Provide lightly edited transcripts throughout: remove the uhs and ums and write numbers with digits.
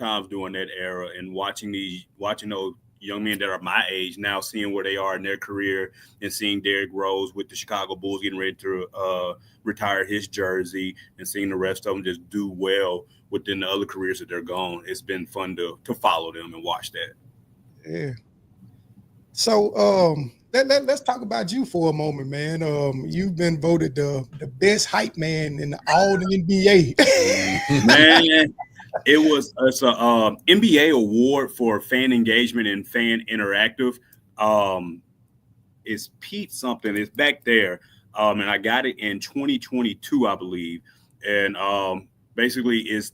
times during that era, and watching those young men that are my age now, seeing where they are in their career, and seeing Derrick Rose with the Chicago Bulls getting ready to retire his jersey, and seeing the rest of them just do well within the other careers that they're gone. It's been fun to follow them and watch that. Yeah. So let's talk about you for a moment, man. You've been voted the best hype man in all the NBA. Man, it's a NBA award for fan engagement and fan interactive. Um, it's Pete something. It's back there, and I got it in 2022, I believe. And basically, it's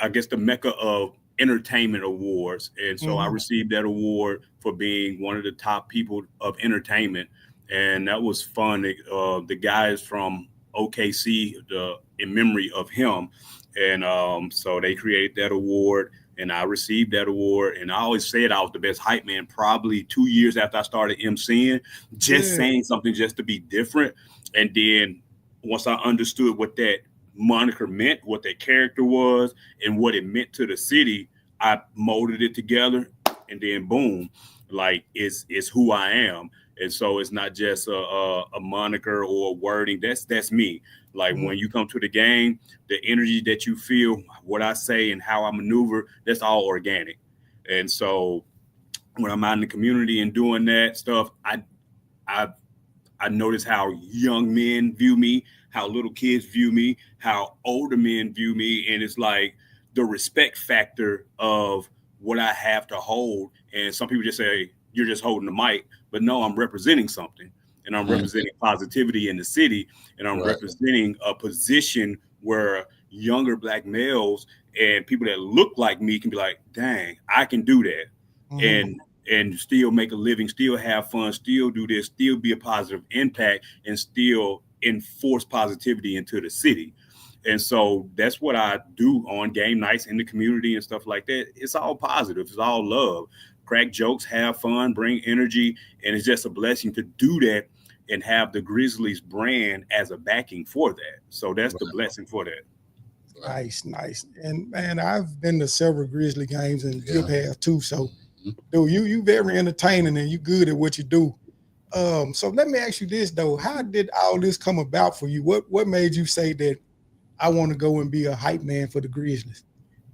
I guess the mecca of entertainment awards, and so I Mhm. received that award for being one of the top people of entertainment, and that was fun. The guys from OKC, in memory of him, and so they created that award. And I received that award, and I always said I was the best hype man. Probably 2 years after I started emceeing, just Yeah. saying something just to be different. And then once I understood what that moniker meant, what that character was, and what it meant to the city, I molded it together, and then boom, like it's who I am. And so it's not just a moniker or a wording. That's me. Like Mhm. when you come to the game, the energy that you feel, what I say, and how I maneuver, that's all organic. And so when I'm out in the community and doing that stuff, I I notice how young men view me, how little kids view me, how older men view me, and it's like the respect factor of what I have to hold. And some people just say you're just holding the mic, but no, I'm representing something, and I'm Mm, representing positivity in the city, and I'm right. representing a position where younger black males and people that look like me can be like, dang, I can do that. Mhm. And still make a living, still have fun, still do this, still be a positive impact, and still enforce positivity into the city. And so that's what I do on game nights in the community and stuff like that. It's all positive, it's all love. Crack jokes, have fun, bring energy, and it's just a blessing to do that and have the Grizzlies brand as a backing for that. So that's the Right. blessing for that. Right. Nice, nice. And man, I've been to several Grizzly games, and you Yeah. have too. So, Mhm. dude, you very entertaining, and you good at what you do. So let me ask you this though: how did all this come about for you? What made you say that I want to go and be a hype man for the Grizzlies?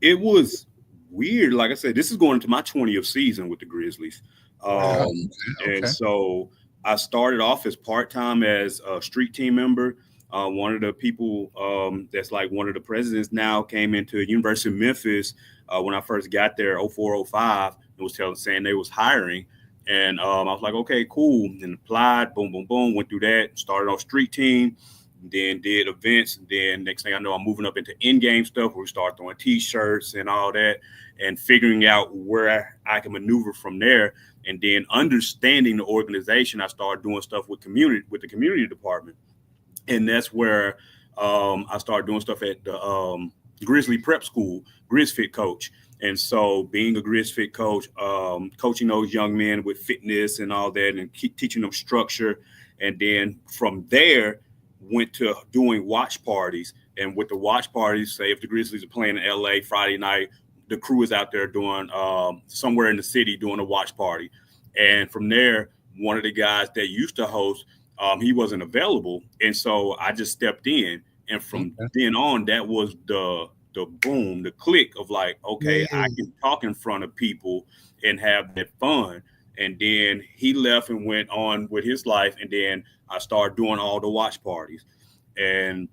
It was weird. Like I said, this is going into my 20th season with the Grizzlies. Wow. Um, and Okay. so I started off as part time as a street team member. One of the people that's like one of the presidents now came into University of Memphis when I first got there, 0405, and was saying they was hiring. And I was like, okay, cool. And applied, boom, boom, boom, went through that, started on street team, then did events. And then next thing I know, I'm moving up into in-game stuff where we start throwing t-shirts and all that and figuring out where I can maneuver from there. And then understanding the organization, I started doing stuff with the community department. And that's where I started doing stuff at the Grizzly Prep School, GrizzFit coach. And so, being a GrizzFit coach, coaching those young men with fitness and all that, and keep teaching them structure. And then from there, went to doing watch parties. And with the watch parties, say if the Grizzlies are playing in LA Friday night, the crew is out there doing somewhere in the city doing a watch party. And from there, one of the guys that used to host, he wasn't available, and so I just stepped in. And from Okay. then on, that was the boom, the click of like, okay, I Yeah. can talk in front of people and have that fun. And then he left and went on with his life, and then I started doing all the watch parties. And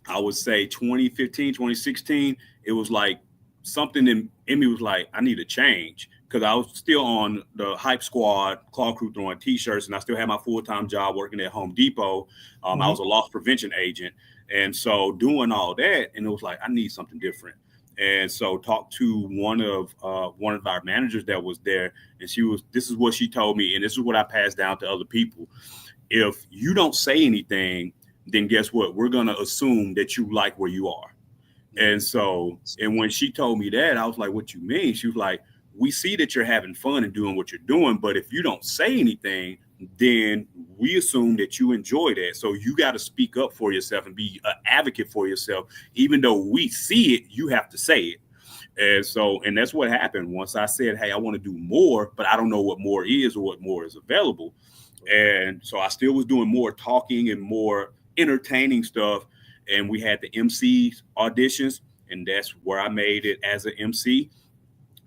I would say 2015, 2016, it was like something in me was like, I need to change because I was still on the hype squad, Claw Crew throwing t-shirts, and I still had my full-time job working at Home Depot. I Mhm. was a loss prevention agent. And so doing all that, and it was like, I need something different. And so talked to one of our managers that was there, and this is what she told me, and this is what I passed down to other people. If you don't say anything, then guess what? We're gonna assume that you like where you are. And so, and when she told me that, I was like, "What you mean?" She was like, "We see that you're having fun and doing what you're doing, but if you don't say anything, then we assume that you enjoy that. So you got to speak up for yourself and be an advocate for yourself. Even though we see it, you have to say it." And that's what happened once I said, hey, I want to do more, but I don't know what more is or what more is available. And so I still was doing more talking and more entertaining stuff. And we had the MC auditions, and that's where I made it as an MC.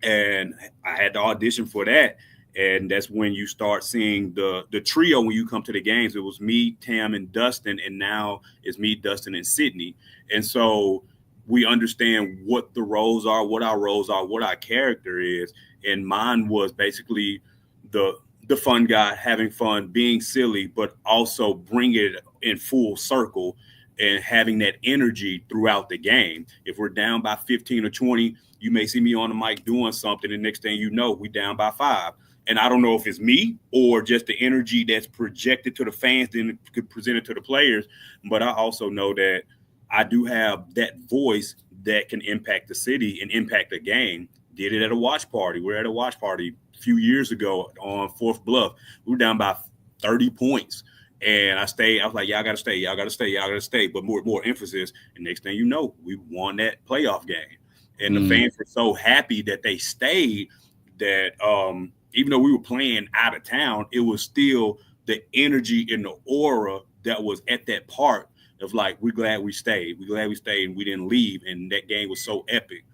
And I had to audition for that. And that's when you start seeing the trio when you come to the games. It was me, Tam, and Dustin, and now it's me, Dustin, and Sydney. And so we understand what the roles are, what our roles are, what our character is. And mine was basically the fun guy, having fun, being silly, but also bring it in full circle and having that energy throughout the game. If we're down by 15 or 20, you may see me on the mic doing something, and next thing you know, we down by 5. And I don't know if it's me or just the energy that's projected to the fans, then could present it to the players. But I also know that I do have that voice that can impact the city and impact the game. Did it at a watch party. We're at a watch party a few years ago on Fourth Bluff. We were down by 30 points. And I stayed. I was like, y'all got to stay. Y'all got to stay. Y'all got to stay. But more emphasis. And next thing you know, we won that playoff game. And the fans were so happy that they stayed that even though we were playing out of town, it was still the energy and the aura that was at that part of like, we're glad we stayed. We're glad we stayed and we didn't leave. And that game was so epic.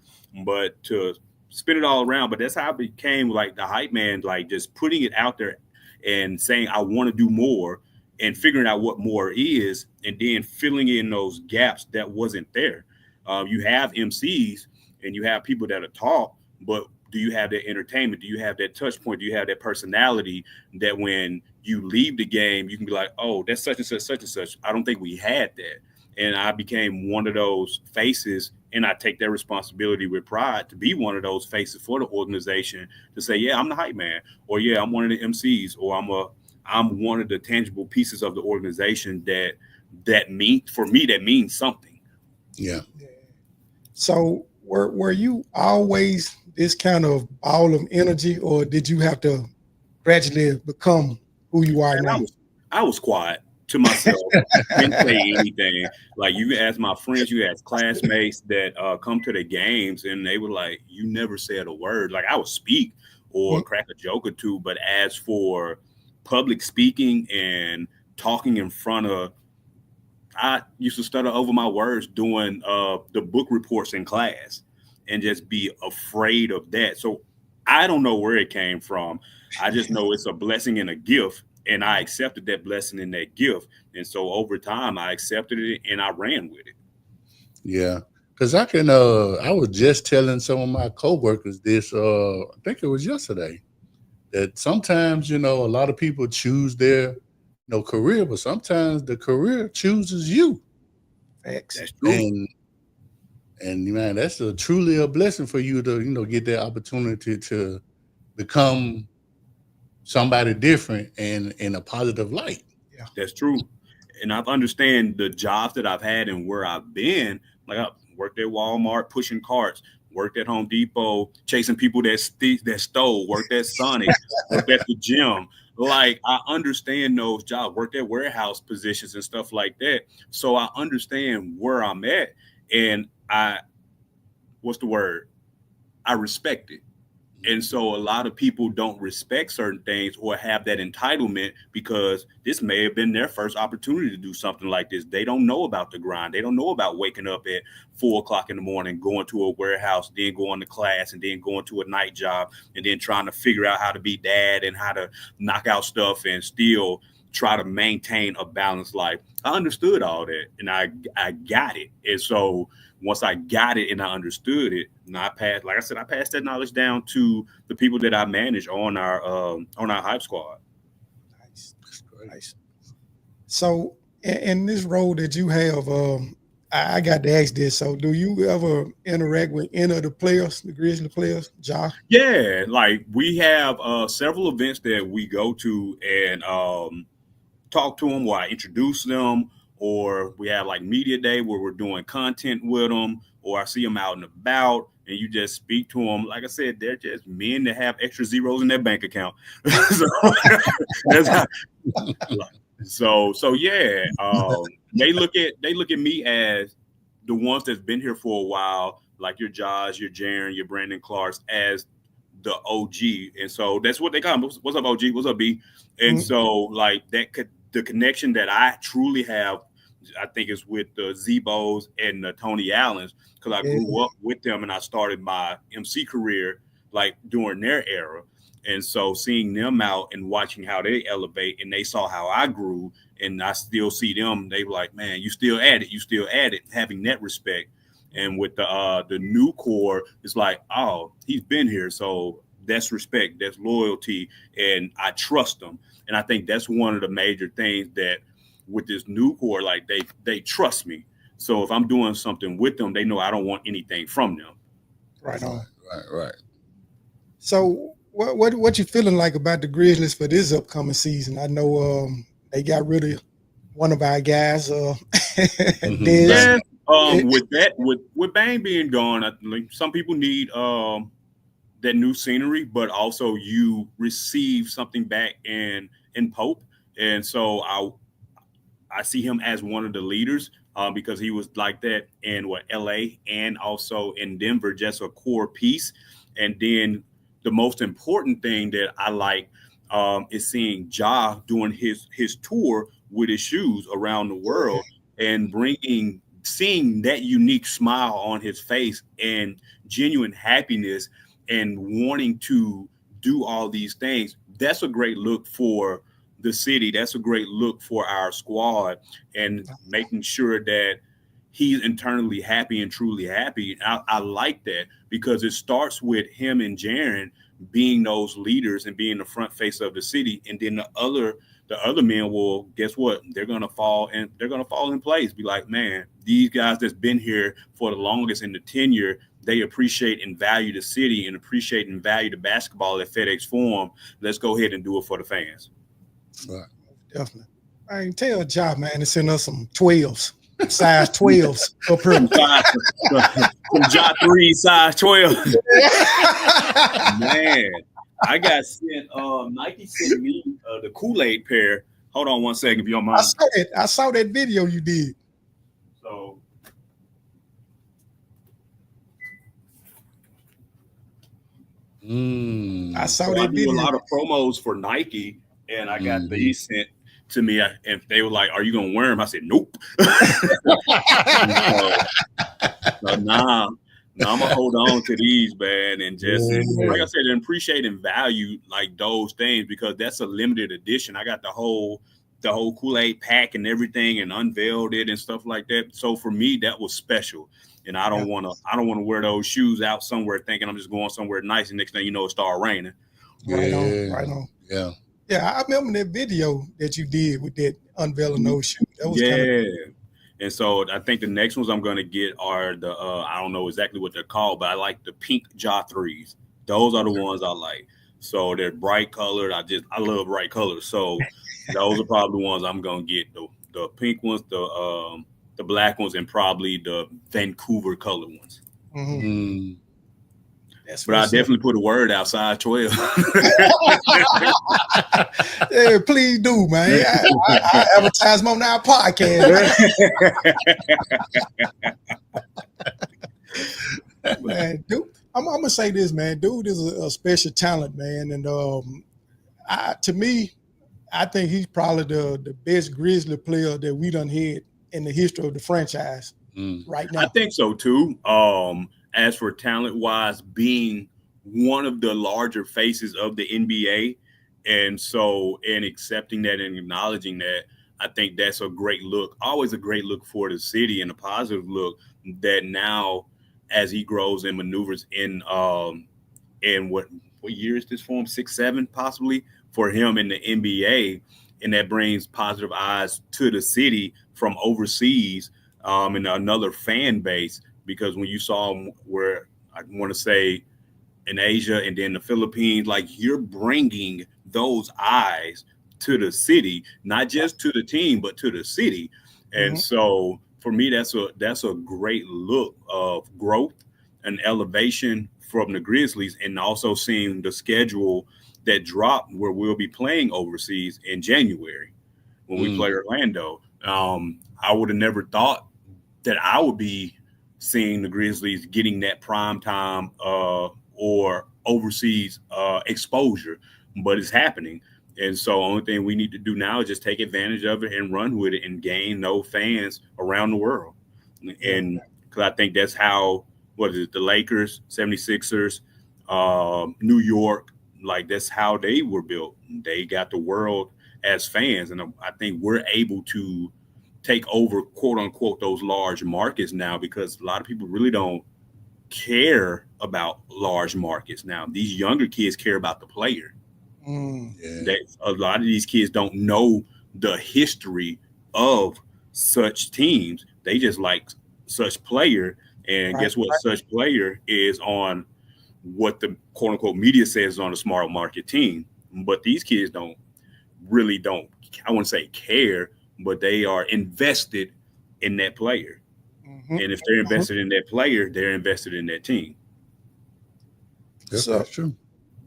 But to spin it all around, but that's how I became like the hype man, like just putting it out there and saying, I want to do more and figuring out what more is and then filling in those gaps that wasn't there. You have MCs and you have people that are talk, but do you have that entertainment? Do you have that touch point? Do you have that personality that when you leave the game, you can be like, oh, that's such and such, such and such. I don't think we had that. And I became one of those faces, and I take that responsibility with pride to be one of those faces for the organization to say, yeah, I'm the hype man, or yeah, I'm one of the MCs, or I'm one of the tangible pieces of the organization that means something. Yeah. So were you always this kind of ball of energy, or did you have to gradually become who you are now? I was quiet to myself. Didn't say anything. Like you ask my friends, you ask classmates that come to the games, and they were like, "You never said a word." Like I would speak or crack a joke or two, but as for public speaking and talking in front of, I used to stutter over my words doing the book reports in class and just be afraid of that. So I don't know where it came from. I just know it's a blessing and a gift. And I accepted that blessing and that gift. And so over time, I accepted it and I ran with it. Yeah. Because I was just telling some of my coworkers this, I think it was yesterday, that sometimes, a lot of people choose their, career, but sometimes the career chooses you. Facts. That's true. And man, that's truly a blessing for you to, get that opportunity to become somebody different and in a positive light. Yeah, that's true. And I've understand the jobs that I've had and where I've been. Like I worked at Walmart pushing carts, worked at Home Depot chasing people that stole, worked at Sonic, worked at the gym. Like I understand those jobs, worked at warehouse positions and stuff like that. So I understand where I'm at, and I respect it. And so a lot of people don't respect certain things or have that entitlement because this may have been their first opportunity to do something like this. They don't know about the grind. They don't know about waking up at 4:00 in the morning, going to a warehouse, then going to class, and then going to a night job, and then trying to figure out how to be dad and how to knock out stuff and still try to maintain a balanced life. I understood all that, and I got it. And so once I got it and I understood it, and I passed that knowledge down to the people that I manage on our hype squad. Nice. That's great. Nice. So in this role that you have, I got to ask this. So do you ever interact with any of the players, the Grizzly players, Ja? Yeah, like we have several events that we go to and talk to them, or I introduce them, or we have like media day where we're doing content with them, or I see them out and about and you just speak to them. Like I said, they're just men that have extra zeros in their bank account. So they look at me as the ones that's been here for a while. like your Josh, your Jaron, your Brandon Clarks as the OG. And so that's what they call him. What's up, OG? What's up, B? And so like the connection that I truly have, I think is with the Zebos and the Tony Allens, because I grew up with them and I started my MC career like during their era. And so seeing them out and watching how they elevate, and they saw how I grew, and I still see them, they were like, man, you still at it, having that respect. And with the new core, it's like, oh, he's been here. So that's respect, that's loyalty, and I trust them. And I think that's one of the major things that with this new core, like they trust me. So if I'm doing something with them, they know I don't want anything from them. Right on. Right. So what you feeling like about the Grizzlies for this upcoming season? I know they got rid of one of our guys, Yeah. With Bang being gone, I think some people need that new scenery, but also you receive something back in Pope. And so I see him as one of the leaders because he was like that in LA and also in Denver, just a core piece. And then the most important thing that I like is seeing Ja doing his tour with his shoes around the world and seeing that unique smile on his face and genuine happiness and wanting to do all these things. That's a great look for the city. That's a great look for our squad, and making sure that he's internally happy and truly happy. I like that because it starts with him and Jaron being those leaders and being the front face of the city. And then the other men will, guess what? They're gonna fall in place. Be like, man, these guys that's been here for the longest in the tenure, they appreciate and value the city and appreciate and value the basketball at FedEx Forum. Let's go ahead and do it for the fans. Right. Definitely. I can tell Ja, man, to send us some 12s, size 12s up here. Some Ja 3 size 12. Man, I got sent, Nike sent me the Kool-Aid pair. Hold on one second if you don't mind. I saw that video you did. So I saw that video. I do a lot of promos for Nike, and I got these sent to me, and they were like, "Are you gonna wear them?" I said, "Nope." So nah, I'm gonna hold on to these, man, and just like I said, and appreciate and value like those things because that's a limited edition. I got the whole Kool-Aid pack and everything, and unveiled it and stuff like that. So for me, that was special. And I don't want to wear those shoes out somewhere thinking I'm just going somewhere nice, and next thing you know, it started raining. Right on. Yeah, I remember that video that you did with that unveiling those shoes. That was And so I think the next ones I'm going to get are the I don't know exactly what they're called, but I like the pink Ja 3s. Those are the ones I like. So they're bright colored. I love bright colors. So those are probably the ones I'm going to get. The pink ones, the black ones, and probably the Vancouver color ones. But I definitely put a word outside 12. Yeah, please do, man. I advertise them on our podcast. Man, dude, I'm gonna say this, man. Dude is a special talent, man, and to me, I think he's probably the best Grizzly player that we done had in the history of the franchise right now. I think so too. As for talent-wise, being one of the larger faces of the NBA, and accepting that and acknowledging that, I think that's a great look. Always a great look for the city and a positive look that now, as he grows and maneuvers in what year is this for him? 6, 7 possibly for him in the NBA, and that brings positive eyes to the city from overseas and another fan base. Because when you saw him where I want to say in Asia and then the Philippines, like you're bringing those eyes to the city, not just to the team, but to the city. And so for me, that's a great look of growth and elevation from the Grizzlies, and also seeing the schedule that dropped where we'll be playing overseas in January when we play Orlando. I would have never thought that I would be seeing the Grizzlies getting that prime time or overseas exposure, but it's happening. And so only thing we need to do now is just take advantage of it and run with it and gain those fans around the world. And because I think that's how, what is it, the Lakers, 76ers, New York, like that's how they were built. They got the world as fans. And I think we're able to take over, quote unquote, those large markets now, because a lot of people really don't care about large markets now. These younger kids care about the player. A lot of these kids don't know the history of such teams. They just like such player. And guess what? Such player is on what the quote unquote media says is on a smart market team. But these kids don't, I wouldn't say care, but they are invested in that player. And if they're invested in that player, they're invested in that team. That's true.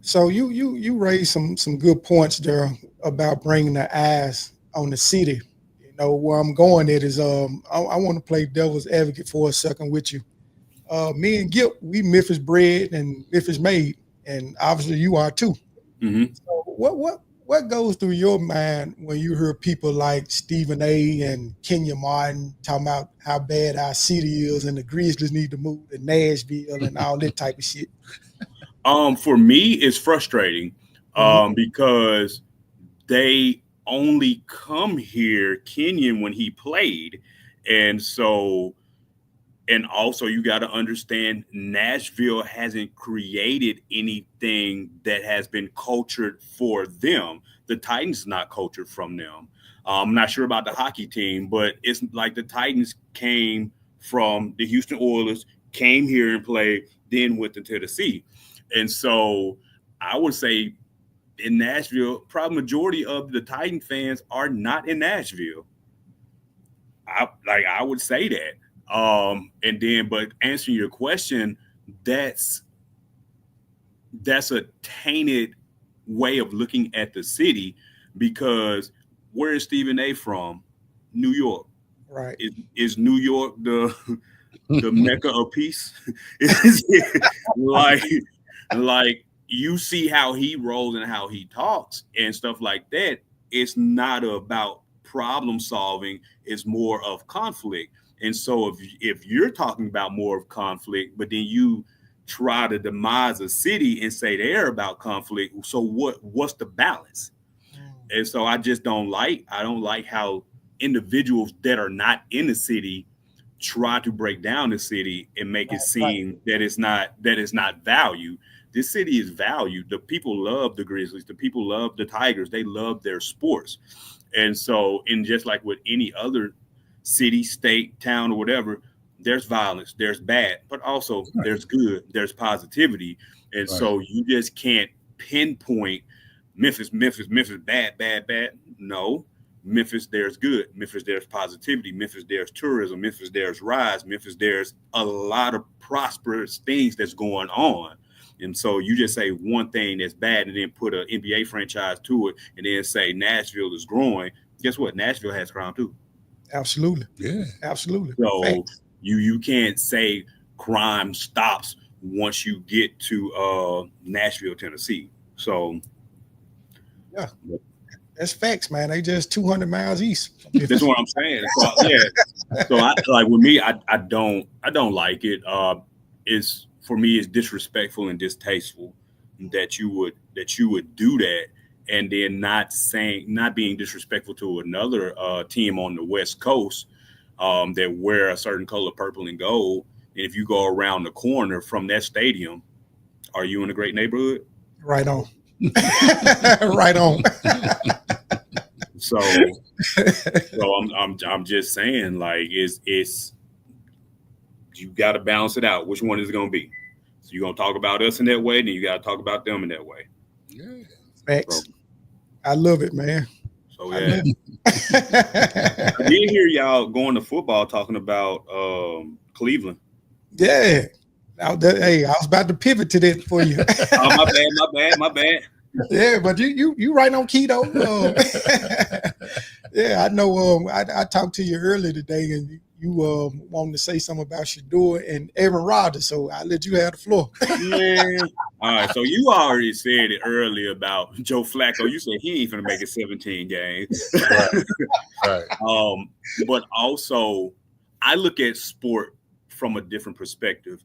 So you raised some good points there about bringing the eyes on the city. You know, where I'm going at is I want to play devil's advocate for a second with you. Me and Gip, we Memphis bred and Memphis made, and obviously you are too. So what goes through your mind when you hear people like Stephen A. and Kenya Martin talking about how bad our city is and the Grizzlies need to move to Nashville and all that type of shit? For me, it's frustrating because they only come here, Kenyon, when he played. And so, and also you got to understand Nashville hasn't created anything that has been cultured for them. The Titans not cultured from them. I'm not sure about the hockey team, but it's like the Titans came from the Houston Oilers, came here and played, then went to Tennessee. And so I would say in Nashville, probably majority of the Titan fans are not in Nashville. I would say that. And then, but answering your question, that's a tainted way of looking at the city, because where is Stephen A. from? New York. Right. Is New York the Mecca of peace? Is it like you see how he rolls and how he talks and stuff like that. It's not about problem solving. It's more of conflict. And so if you're talking about more of conflict, but then you try to demise a city and say they're about conflict, so what's the balance? And so I don't like how individuals that are not in the city try to break down the city and make it seem that it's not valued. This city is valued. The people love the Grizzlies. The people love the Tigers. They love their sports. And so, in just like with any other city, state, town, or whatever, there's violence, there's bad, but also there's good, there's positivity. And so you just can't pinpoint Memphis, bad. No. Memphis, there's good. Memphis, there's positivity. Memphis, there's tourism. Memphis, there's rise. Memphis, there's a lot of prosperous things that's going on. And so you just say one thing that's bad and then put an NBA franchise to it and then say Nashville is growing. Guess what? Nashville has crime too. Absolutely. Yeah. Absolutely. So you can't say crime stops once you get to Nashville, Tennessee. So yeah. That's facts, man. They just 200 miles east. That's what I'm saying. So, yeah. So I like with me, I don't like it. For me, it's disrespectful and distasteful that you would do that, and then not being disrespectful to another team on the West Coast that wear a certain color, purple and gold. And if you go around the corner from that stadium, are you in a great neighborhood? Right on. Right on. So I'm just saying, like, it's you got to balance it out. Which one is it going to be? So you're going to talk about us in that way, then you got to talk about them in that way. Yeah. Facts. So, I love it, man. So yeah. I did hear y'all going to football talking about Cleveland. Yeah. Hey, I was about to pivot to that for you. Oh, my bad. Yeah, but you right on keto. Yeah, I know. I talked to you earlier today, and wanting to say something about Shador and Aaron Rodgers, so I'll let you have the floor. Man. All right, so you already said it earlier about Joe Flacco. You said he ain't gonna make it 17 games. Right. But also I look at sport from a different perspective.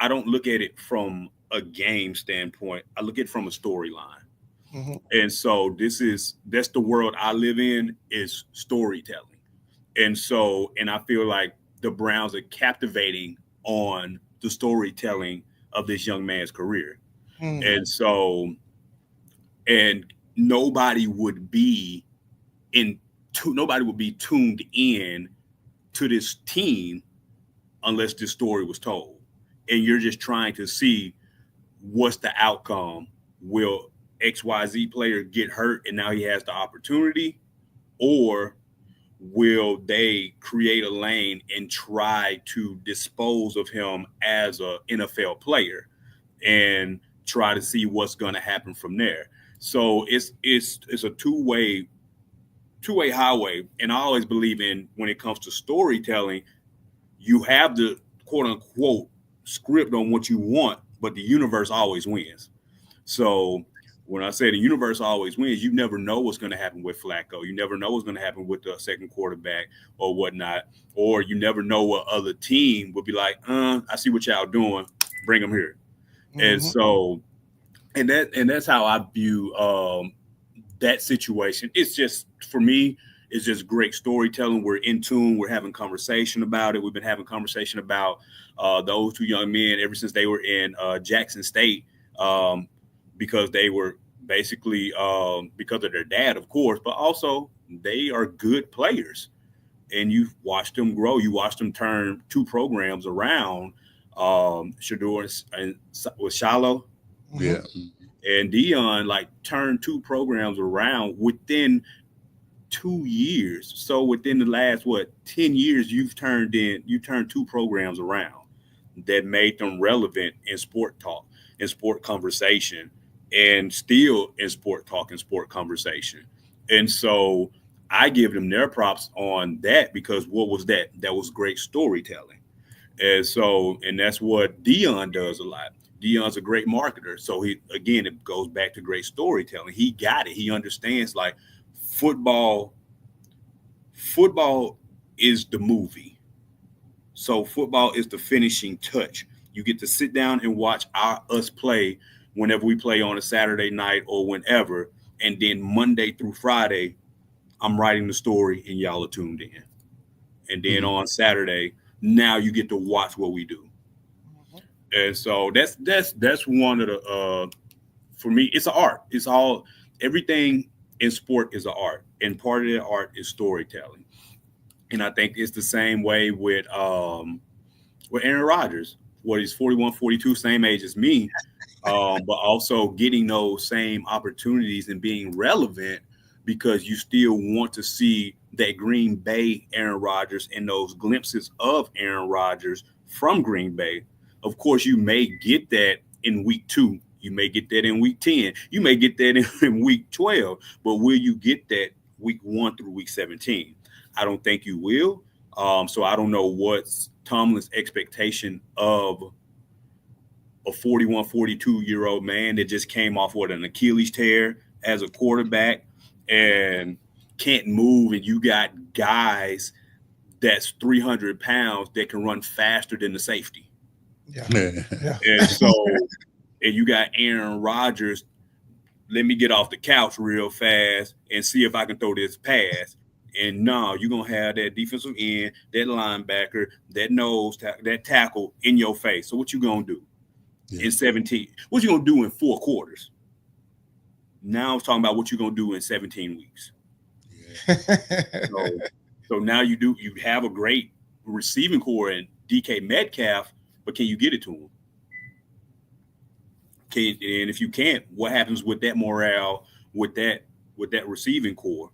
I don't look at it from a game standpoint. I look at it from a storyline. Mm-hmm. And so that's the world I live in, is storytelling. And I feel like the Browns are captivating on the storytelling of this young man's career. Mm-hmm. And nobody would be nobody would be tuned in to this team unless this story was told. And you're just trying to see what's the outcome. Will XYZ player get hurt and now he has the opportunity? Or will they create a lane and try to dispose of him as an NFL player and try to see what's going to happen from there? So it's a two-way highway. And I always believe in, when it comes to storytelling, you have the quote unquote script on what you want, but the universe always wins. So when I say the universe always wins, you never know what's going to happen with Flacco. You never know what's going to happen with the second quarterback or whatnot. Or you never know what other team would be like, I see what y'all doing. Bring them here. Mm-hmm. And so, and that's how I view that situation. It's just, for me, it's just great storytelling. We're in tune. We're having conversation about it. We've been having conversation about those two young men ever since they were in Jackson State. Because they were basically because of their dad, of course, but also they are good players. And you've watched them grow. You watched them turn two programs around. Shador and with Shiloh, Yeah, and Dion, like, turned two programs around within 2 years. So within the last 10 years, you've turned two programs around that made them relevant in sport talk, in sport conversation, and still in sport talk and sport conversation. And so I give them their props on that, because what was that? That was great storytelling. And that's what Dion does a lot. Dion's a great marketer. So it goes back to great storytelling. He got it. He understands, like, football is the movie. So football is the finishing touch. You get to sit down and watch us play whenever we play on a Saturday night or whenever. And then Monday through Friday, I'm writing the story and y'all are tuned in. And then on Saturday, now you get to watch what we do. And so that's one of the, for me, it's an art. It's all, everything in sport is an art. And part of the art is storytelling. And I think it's the same way with Aaron Rodgers. He's 41, 42, same age as me. But also getting those same opportunities and being relevant, because you still want to see that Green Bay Aaron Rodgers and those glimpses of Aaron Rodgers from Green Bay. Of course, you may get that in week 2. You may get that in week 10. You may get that in week 12. But will you get that week 1 through week 17? I don't think you will. So I don't know what's Tomlin's expectation of a 41, 42-year-old man that just came off an Achilles tear as a quarterback and can't move, and you got guys that's 300 pounds that can run faster than the safety. Yeah. And so, and you got Aaron Rodgers, let me get off the couch real fast and see if I can throw this pass. And no, you're going to have that defensive end, that linebacker, that nose, that tackle in your face. So what you going to do? In 17? What you going to do in 4 quarters? Now I'm talking about what you're going to do in 17 weeks. So now you have a great receiving core in DK Metcalf, but can you get it to him? And if you can't, what happens with that morale, with that receiving core?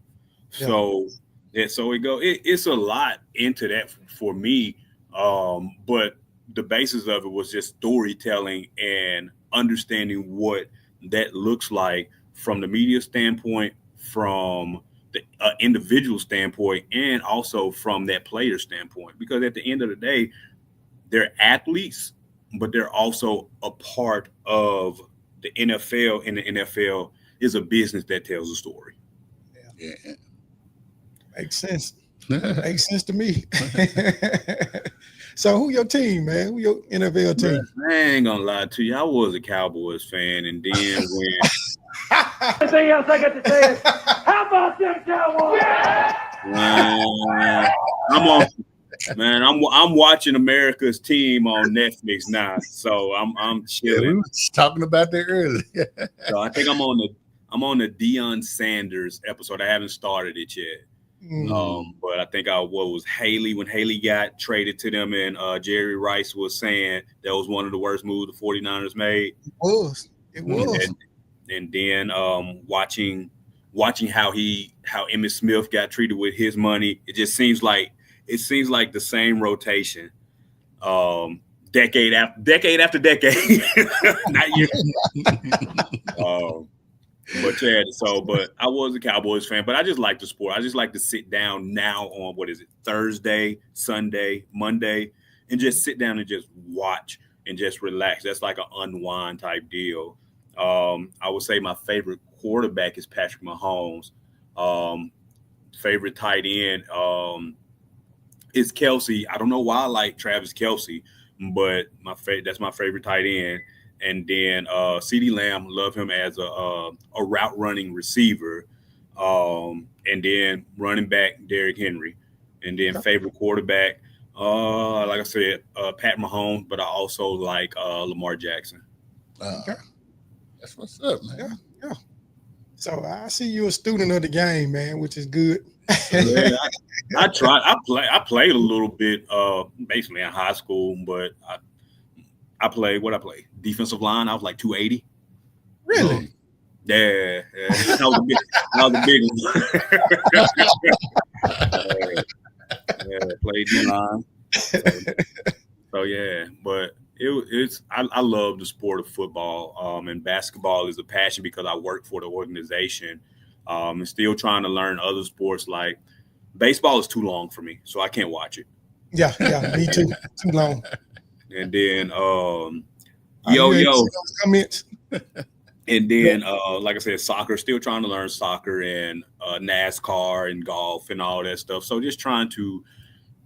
So it's a lot into that for me. But the basis of it was just storytelling and understanding what that looks like from the media standpoint, from the individual standpoint and also from that player standpoint, because at the end of the day, they're athletes, but they're also a part of the NFL, and the NFL is a business that tells a story. Yeah. Makes sense. Makes sense to me. So who your team, man? Who your NFL team? I ain't gonna lie to you. I was a Cowboys fan, and then when Anything else I got to say is, how about them Cowboys? I'm watching America's Team on Netflix now, so I'm chilling. Yeah, we were talking about that earlier. So I think I'm on the Deion Sanders episode. I haven't started it yet. But I think what was Haley, when Haley got traded to them, and Jerry Rice was saying that was one of the worst moves the 49ers made. It was. And then watching how Emmitt Smith got treated with his money, it just seems like the same rotation, decade after decade. Not year. But I was a Cowboys fan, but I just like the sport. I just like to sit down now on, what is it, Thursday, Sunday, Monday, and just sit down and just watch and just relax. That's like an unwind type deal. I would say my favorite quarterback is Patrick Mahomes. Favorite tight end is Kelsey. I don't know why I like Travis Kelsey, but that's my favorite tight end. And then CeeDee Lamb, love him as a route running receiver. And then running back, Derrick Henry. And then favorite quarterback, like I said, Pat Mahomes, but I also like Lamar Jackson. That's what's up, man. Yeah. So I see you a student of the game, man, which is good. Yeah, I tried. I played a little bit, basically in high school, but I played defensive line. I was like 280. Really? Yeah. That was a big one. Played D-line. So yeah, but I love the sport of football, and basketball is a passion because I work for the organization, and still trying to learn other sports. Like baseball is too long for me, so I can't watch it. Yeah, me too. Too long. And then comments. And then like I said, soccer, still trying to learn soccer, and NASCAR and golf and all that stuff. So just trying to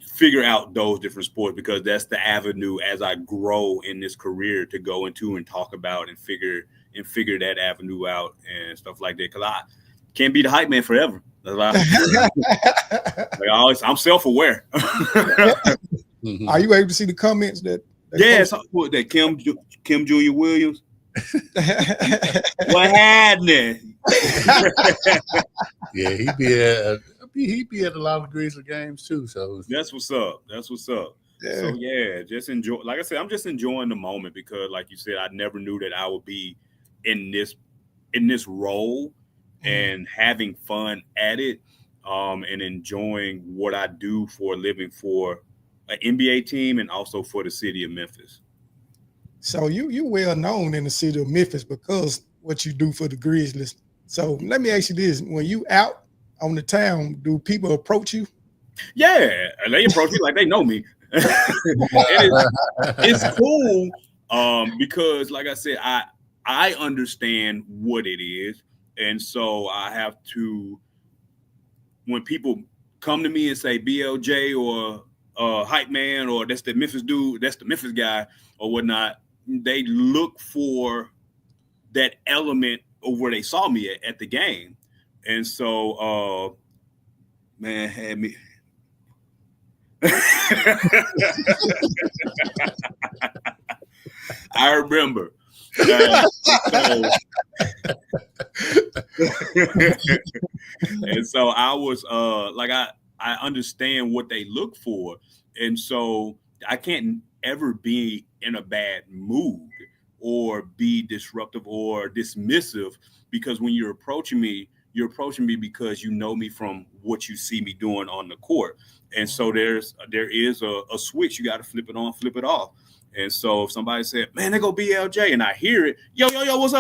figure out those different sports, because that's the avenue as I grow in this career to go into and talk about and figure that avenue out and stuff like that. Because I can't be the hype man forever. I'm self-aware. Are you able to see the comments that that Kim Jr. Williams? What happened? Yeah, he'd be at a lot of Grizzly games too. So that's what's up. Yeah. So yeah, just enjoy. Like I said, I'm just enjoying the moment, because, like you said, I never knew that I would be in this role and having fun at it, and enjoying what I do for a living for an NBA team and also for the city of Memphis. So you well known in the city of Memphis because what you do for the Grizzlies. So let me ask you this: when you out on the town, do people approach you? Yeah, they approach me like they know me. It's cool, because, like I said, I understand what it is, and so I have to. When people come to me and say BLJ or hype man, or that's the Memphis dude, that's the Memphis guy or whatnot, they look for that element of where they saw me at the game. And so, man, had me. I remember. And so I was like, I understand what they look for. And so I can't ever be in a bad mood or be disruptive or dismissive, because when you're approaching me because you know me from what you see me doing on the court. And so there is a switch. You got to flip it on, flip it off. And so if somebody said, man, they go BLJ, and I hear it, yo, what's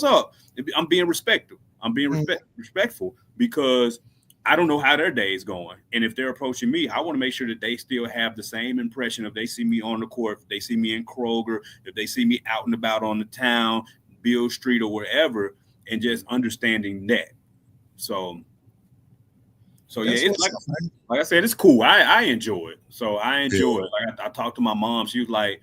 up? I'm being respectful. I'm being respectful, because I don't know how their day is going. And if they're approaching me, I want to make sure that they still have the same impression if they see me on the court, if they see me in Kroger, if they see me out and about on the town, Beale Street or wherever, and just understanding that. So yeah, it's like I said, it's cool. I enjoy it. So I enjoy it. Like I talked to my mom. She was like,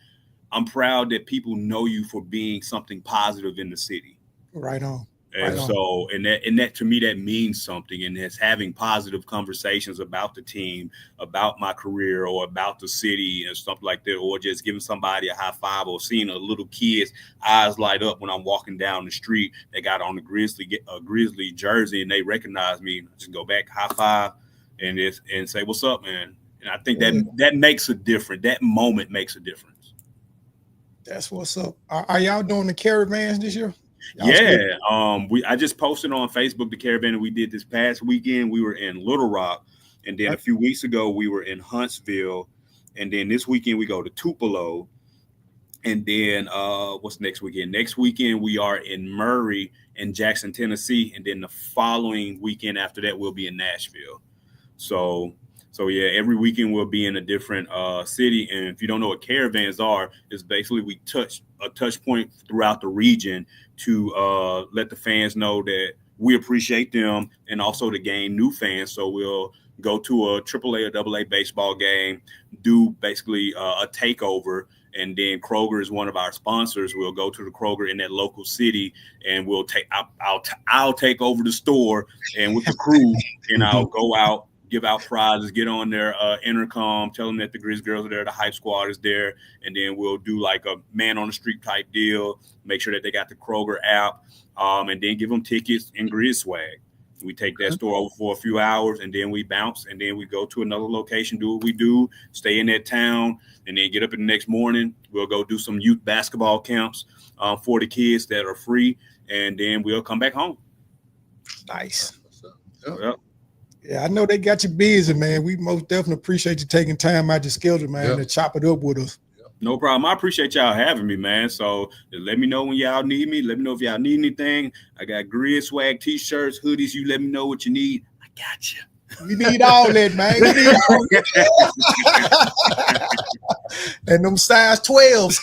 I'm proud that people know you for being something positive in the city. Right on. And so, and that to me, that means something. And it's having positive conversations about the team, about my career, or about the city and something like that, or just giving somebody a high five, or seeing a little kid's eyes light up when I'm walking down the street. They got on a Grizzly jersey and they recognize me. Just go back, high five, and say, "What's up, man?" And I think that makes a difference. That moment makes a difference. That's what's up. Are y'all doing the caravans this year? Yeah, I just posted on Facebook the caravan that we did this past weekend. We were in Little Rock, and then a few weeks ago we were in Huntsville, and then this weekend we go to Tupelo, and then what's next weekend? Next weekend we are in Murray and Jackson, Tennessee, and then the following weekend after that we'll be in Nashville. So yeah, every weekend we'll be in a different city. And if you don't know what caravans are, it's basically we touch a touch point throughout the region to let the fans know that we appreciate them, and also to gain new fans. So we'll go to a AAA or AA baseball game, do basically a takeover, and then Kroger is one of our sponsors. We'll go to the Kroger in that local city, and we'll I'll take over the store, and with the crew, and I'll go out, give out prizes, get on their intercom, tell them that the Grizz girls are there, the hype squad is there, and then we'll do like a man on the street type deal, make sure that they got the Kroger app, and then give them tickets and Grizz swag. We take that store over for a few hours, and then we bounce, and then we go to another location, do what we do, stay in that town, and then get up in the next morning. We'll go do some youth basketball camps for the kids that are free, and then we'll come back home. Nice. Yep. Yeah, I know they got you busy, man. We most definitely appreciate you taking time out your schedule, man, to chop it up with us. No problem. I appreciate y'all having me, man. So let me know when y'all need me. Let me know if y'all need anything. I got Grizz swag, t-shirts, hoodies. You let me know what you need. I got you. We need all that, man. We need all that. And them size 12s.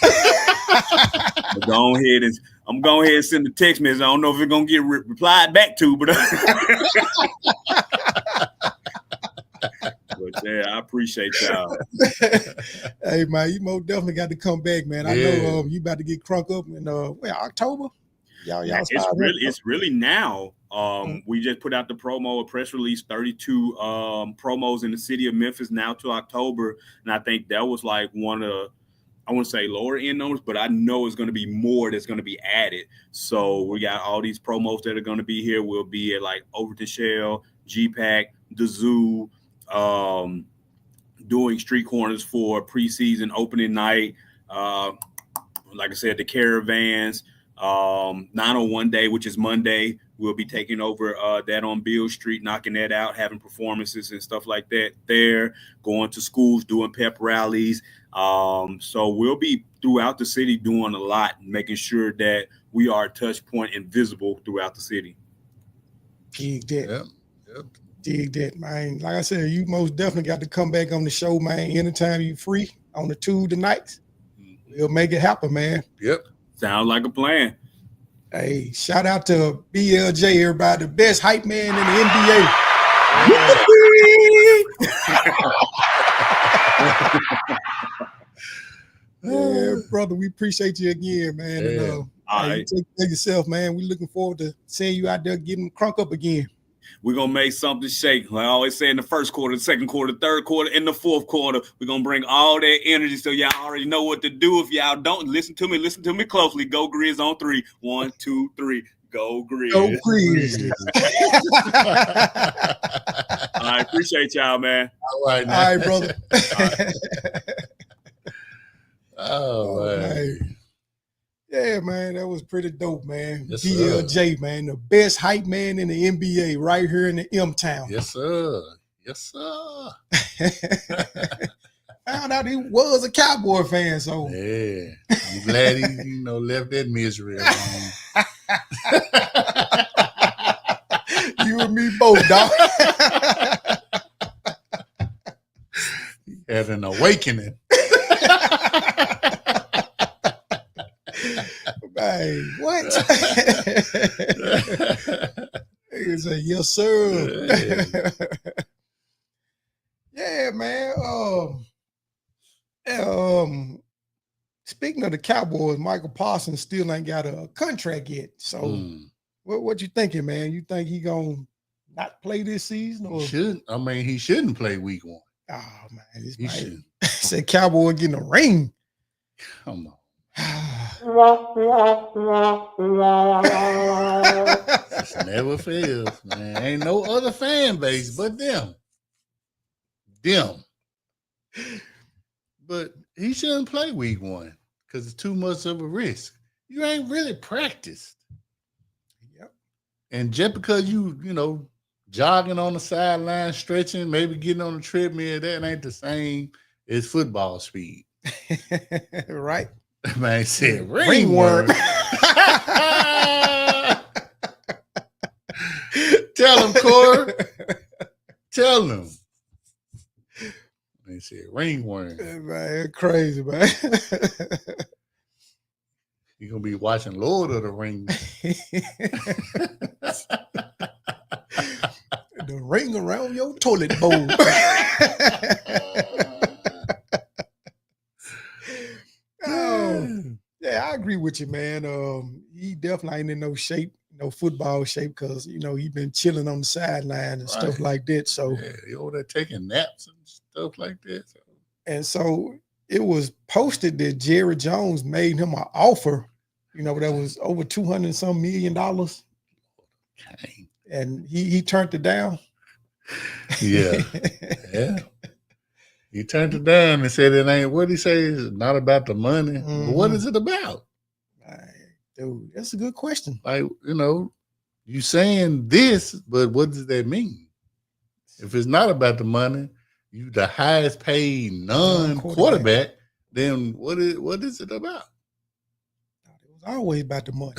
I'm going ahead and send the text message. I don't know if it's going to get replied back to, but but yeah, I appreciate y'all. Hey, man, you most definitely got to come back, man. I know you about to get crunk up in October. Y'all it's really now. We just put out the promo, a press release, 32 promos in the city of Memphis now to October, and I think that was like one of, I wouldn't say lower end numbers, but I know it's going to be more that's going to be added. So we got all these promos that are going to be here. We'll be at like Overton Shell, G-Pack, the Zoo, doing street corners for preseason opening night. Like I said, the caravans, 901 Day, which is Monday. We'll be taking over that on Beale Street, knocking that out, having performances and stuff like that there, going to schools, doing pep rallies. So we'll be throughout the city doing a lot, making sure that we are a touch point and visible throughout the city. Dig that. Yep. Dig that, man. Like I said, you most definitely got to come back on the show, man. Anytime you free on the Tuesday nights, we'll make it happen, man. Yep. Sounds like a plan. Hey, shout out to BLJ, everybody, the best hype man in the NBA. Yeah, brother, we appreciate you again, man. Yeah. And, you take care of yourself, man. We're looking forward to seeing you out there getting crunk up again. We're going to make something shake. Like I always say, in the first quarter, the second quarter, third quarter, in the fourth quarter, we're going to bring all that energy so y'all already know what to do. If y'all don't, listen to me closely. Go Grizz on 3. 1, 2, 3. Go Grizz. Go Grizz. I appreciate y'all, man. All right, now. All right, brother. All right. Man. Yeah, man, that was pretty dope, man. Yes, BLJ, man, the best hype man in the NBA right here in the M-Town. Yes, sir. Yes, sir. Found out he was a Cowboy fan, so. Yeah. I'm glad he, left that misery alone. You and me both, dog. have an awakening. Hey, what? He said, yes, sir. Yeah, man. Speaking of the Cowboys, Michael Parsons still ain't got a contract yet. So what you thinking, man? You think he gonna not play this season? Or? He shouldn't play week 1. Oh man, He shouldn't. Said Cowboy getting a ring. Come on. This never fails, man. Ain't no other fan base but them. But he shouldn't play week 1 because it's too much of a risk. You ain't really practiced. Yep. And just because you jogging on the sideline, stretching, maybe getting on the treadmill, that ain't the same as football speed. Right. Man said ringworm. Tell him, Corey. Tell him. They said ringworm. Man, crazy, man. You're going to be watching Lord of the Rings. The ring around your toilet bowl. Yeah, I agree with you, man. He definitely ain't in no shape, no football shape, because he been chilling on the sideline and stuff like that. So he over there taking naps and stuff like that. And so it was posted that Jerry Jones made him an offer, that was over $200 some million. Okay. And he turned it down. Yeah. He turned it down and said it ain't, what he say, it's not about the money. Mm-hmm. But what is it about? Dude, that's a good question. Like, you saying this, but what does that mean? If it's not about the money, you the highest paid non-quarterback, then what is it about? It was always about the money.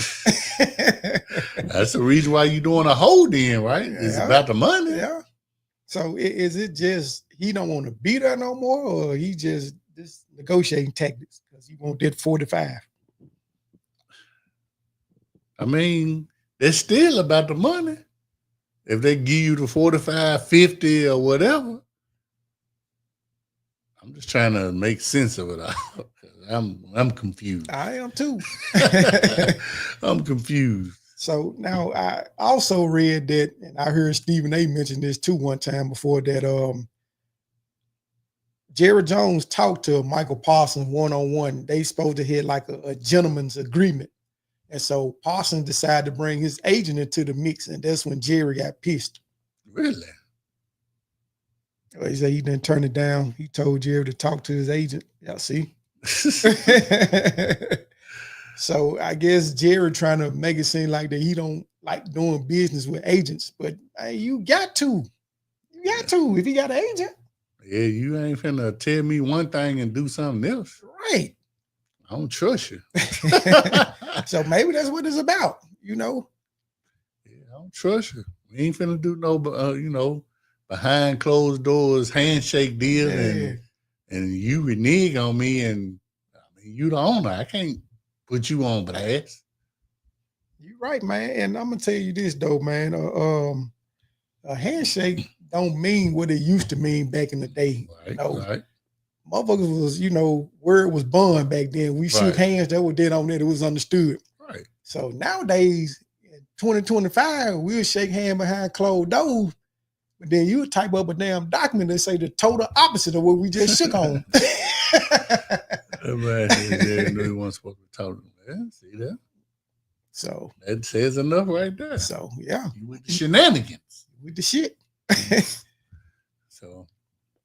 That's the reason why you're doing a hold in, right? It's about the money. Yeah. So is it just he don't want to be there no more, or he just negotiating tactics because he won't get 45? I mean, it's still about the money. If they give you the 45, 50, or whatever, I'm just trying to make sense of it all. I'm confused. I am too. I'm confused. So now I also read that, and I heard Stephen A. mention this too one time before, that Jerry Jones talked to Michael Parsons one-on-one. They supposed to hit like a gentleman's agreement. And so Parsons decided to bring his agent into the mix, and that's when Jerry got pissed. Really? He said he didn't turn it down. He told Jerry to talk to his agent. Yeah, see? So I guess Jerry trying to make it seem like that he don't like doing business with agents, but hey, you got to if you got an agent. Yeah, you ain't finna tell me one thing and do something else. Right. I don't trust you. So maybe that's what it's about, Yeah, I don't trust you. We ain't finna do no, behind closed doors handshake deal and you renege on me, and you the owner. I can't put you on blast. You're right, man. And I'm gonna tell you this though, man. A handshake don't mean what it used to mean back in the day. Right. Motherfuckers was, word was bond back then. We shook hands, that was dead on it. It was understood. Right. So nowadays, in 2025, we'll shake hands behind closed doors, but then you type up a damn document that say the total opposite of what we just shook on. Man, yeah, knew he wasn't supposed to talk to him. Yeah, see that? So that says enough right there. So yeah, you with the shenanigans, with the shit. So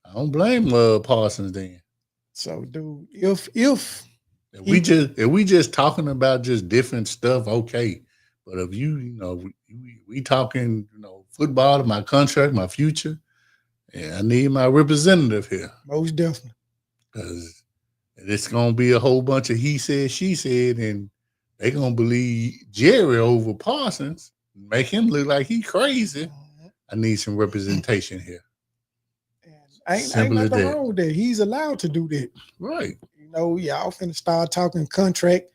I don't blame Parsons then. So, dude, if we just talking about just different stuff, okay. But if we talking, football, my contract, my future, I need my representative here. Most definitely. Because it's gonna be a whole bunch of he said, she said, and they gonna believe Jerry over Parsons, make him look like he crazy. I need some representation here. Ain't nothing wrong with that. He's allowed to do that. Right. You know, y'all finna start talking contract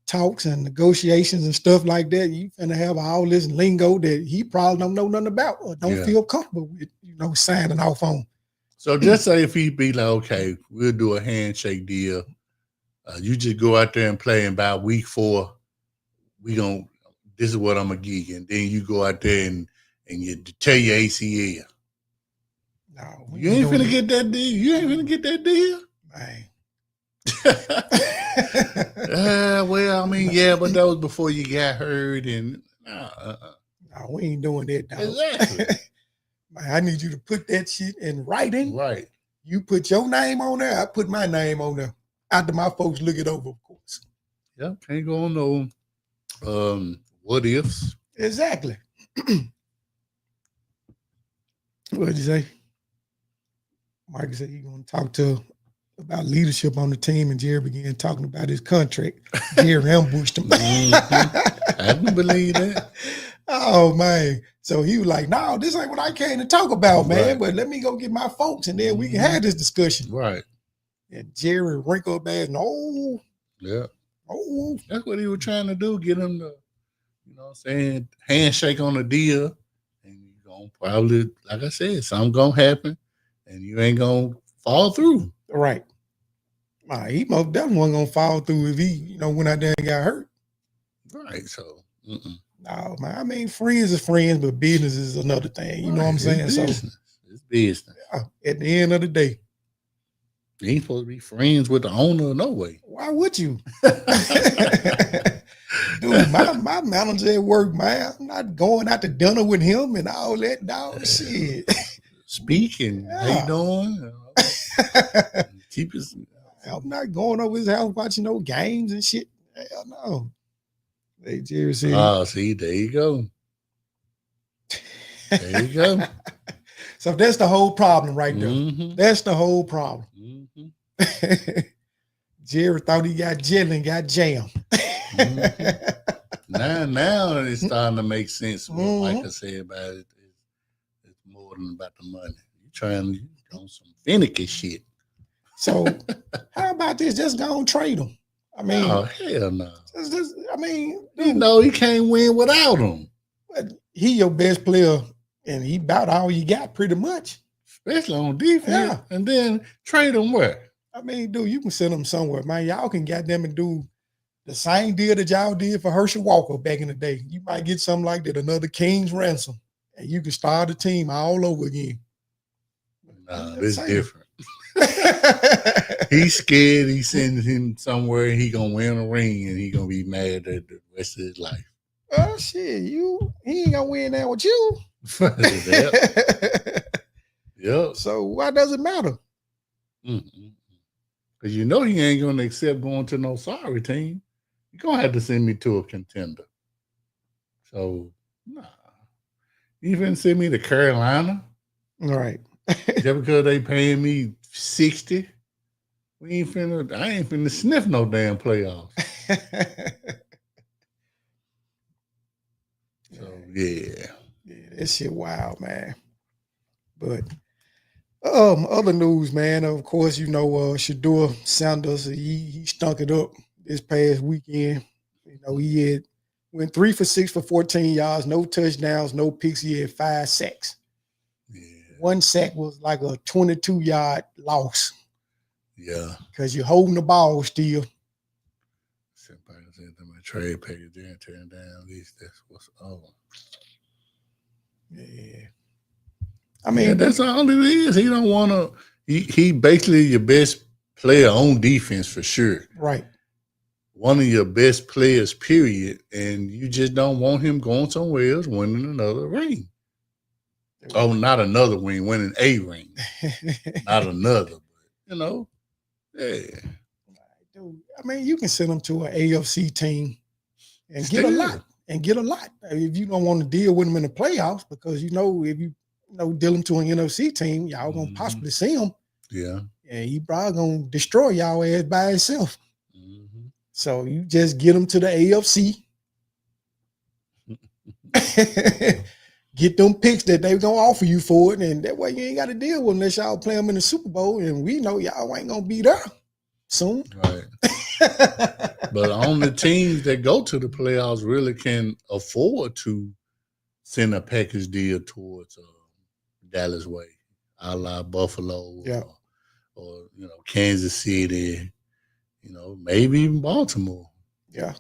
talks and negotiations and stuff like that. You finna have all this lingo that he probably don't know nothing about or don't feel comfortable with, you know, signing off on. So just say if he be like, okay, we'll do a handshake deal. You just go out there and play, and by week 4, this is what I'm gonna give you. And then you go out there and you tear your ACL. No, you ain't finna get that deal. You ain't finna get that deal. Man. Well, I mean, yeah, but that was before you got hurt, and no, we ain't doing that. Dog. Exactly. Man, I need you to put that shit in writing. Right. You put your name on there. I put my name on there. After my folks look it over, of course. Yeah, can't go on no what ifs. Exactly. What'd you say? Mike said he's gonna talk about leadership on the team, and Jerry began talking about his contract. Jerry ambushed him. I didn't believe that. Oh man. So he was like, no, this ain't what I came to talk about, man. Right. But let me go get my folks and then we can have this discussion. Right. And Jerry wrinkled up ass, no. Yeah. Oh. That's what he was trying to do, get him to, you know what I'm saying, handshake on the deal. And you're going to probably, like I said, something going to happen and you ain't going to fall through. Right. He most definitely wasn't going to fall through if he, you know, went out there and got hurt. Right. So, no, man. I mean, friends is friends, but business is another thing. You know what I'm saying? It's business. It's business. At the end of the day. You ain't supposed to be friends with the owner, no way. Why would you? Dude, my manager at work, man, I'm not going out to dinner with him and all that dog shit. Speaking, how you doing? Keep his. I'm not going over his house watching no games and shit. Hell no. Hey, Jerry said. Oh, see, there you go. There you go. So that's the whole problem right there. Mm-hmm. That's the whole problem. Mm-hmm. Jerry thought he got jelly and got jammed. Mm-hmm. Now it's starting to make sense. What Micah said about it. It's more than about the money. You trying on some finicky shit. So how about this? Just go and trade him. I mean, oh hell no. I mean, you know he can't win without him. But he your best player, and he about all you got, pretty much. Especially on defense. Yeah. And then trade him where? I mean, dude, you can send him somewhere, man. Y'all can goddamn and do the same deal that y'all did for Herschel Walker back in the day. You might get something like that, another King's ransom, and you can start the team all over again. Nah, this is different. He's scared. He sends him somewhere and he gonna win a ring and he gonna be mad at the rest of his life. Oh shit, he ain't gonna win that with you. Yep. So why does it matter? Because you know he ain't gonna accept going to no sorry team. You're gonna have to send me to a contender. So nah. You finna send me to Carolina? All right. Just because they paying me 60, I ain't finna sniff no damn playoffs. So yeah, that shit wild, man. But other news, man. Of course, you know, Shedeur Sanders, he stunk it up this past weekend. You know, he went 3 for 6 for 14 yards, no touchdowns, no picks. He had 5 sacks. Yeah. 1 sack was like a 22-yard loss. Yeah. Because you're holding the ball still. Somebody said to my trade page there and turn down these. That's what's up. Yeah. I mean, that's all it is. He don't want to. He basically your best player on defense for sure. Right. One of your best players, period. And you just don't want him going somewhere else, winning another ring. Oh, not another ring, winning a ring. Not another, but you know, yeah. Dude, I mean, you can send him to an AFC team and get a lot. If you don't want to deal with him in the playoffs, because you know if you deal him to an NFC team, y'all gonna possibly see him. Yeah. And he probably gonna destroy y'all ass by himself. So you just get him to the AFC. get them picks that they gonna offer you for it, and that way you ain't got to deal with them unless y'all play them in the Super Bowl, and we know y'all ain't gonna be there soon. Right. But only teams that go to the playoffs really can afford to send a package deal towards Dallas way, a la Buffalo, Yeah. or Kansas City, maybe even Baltimore. Yeah,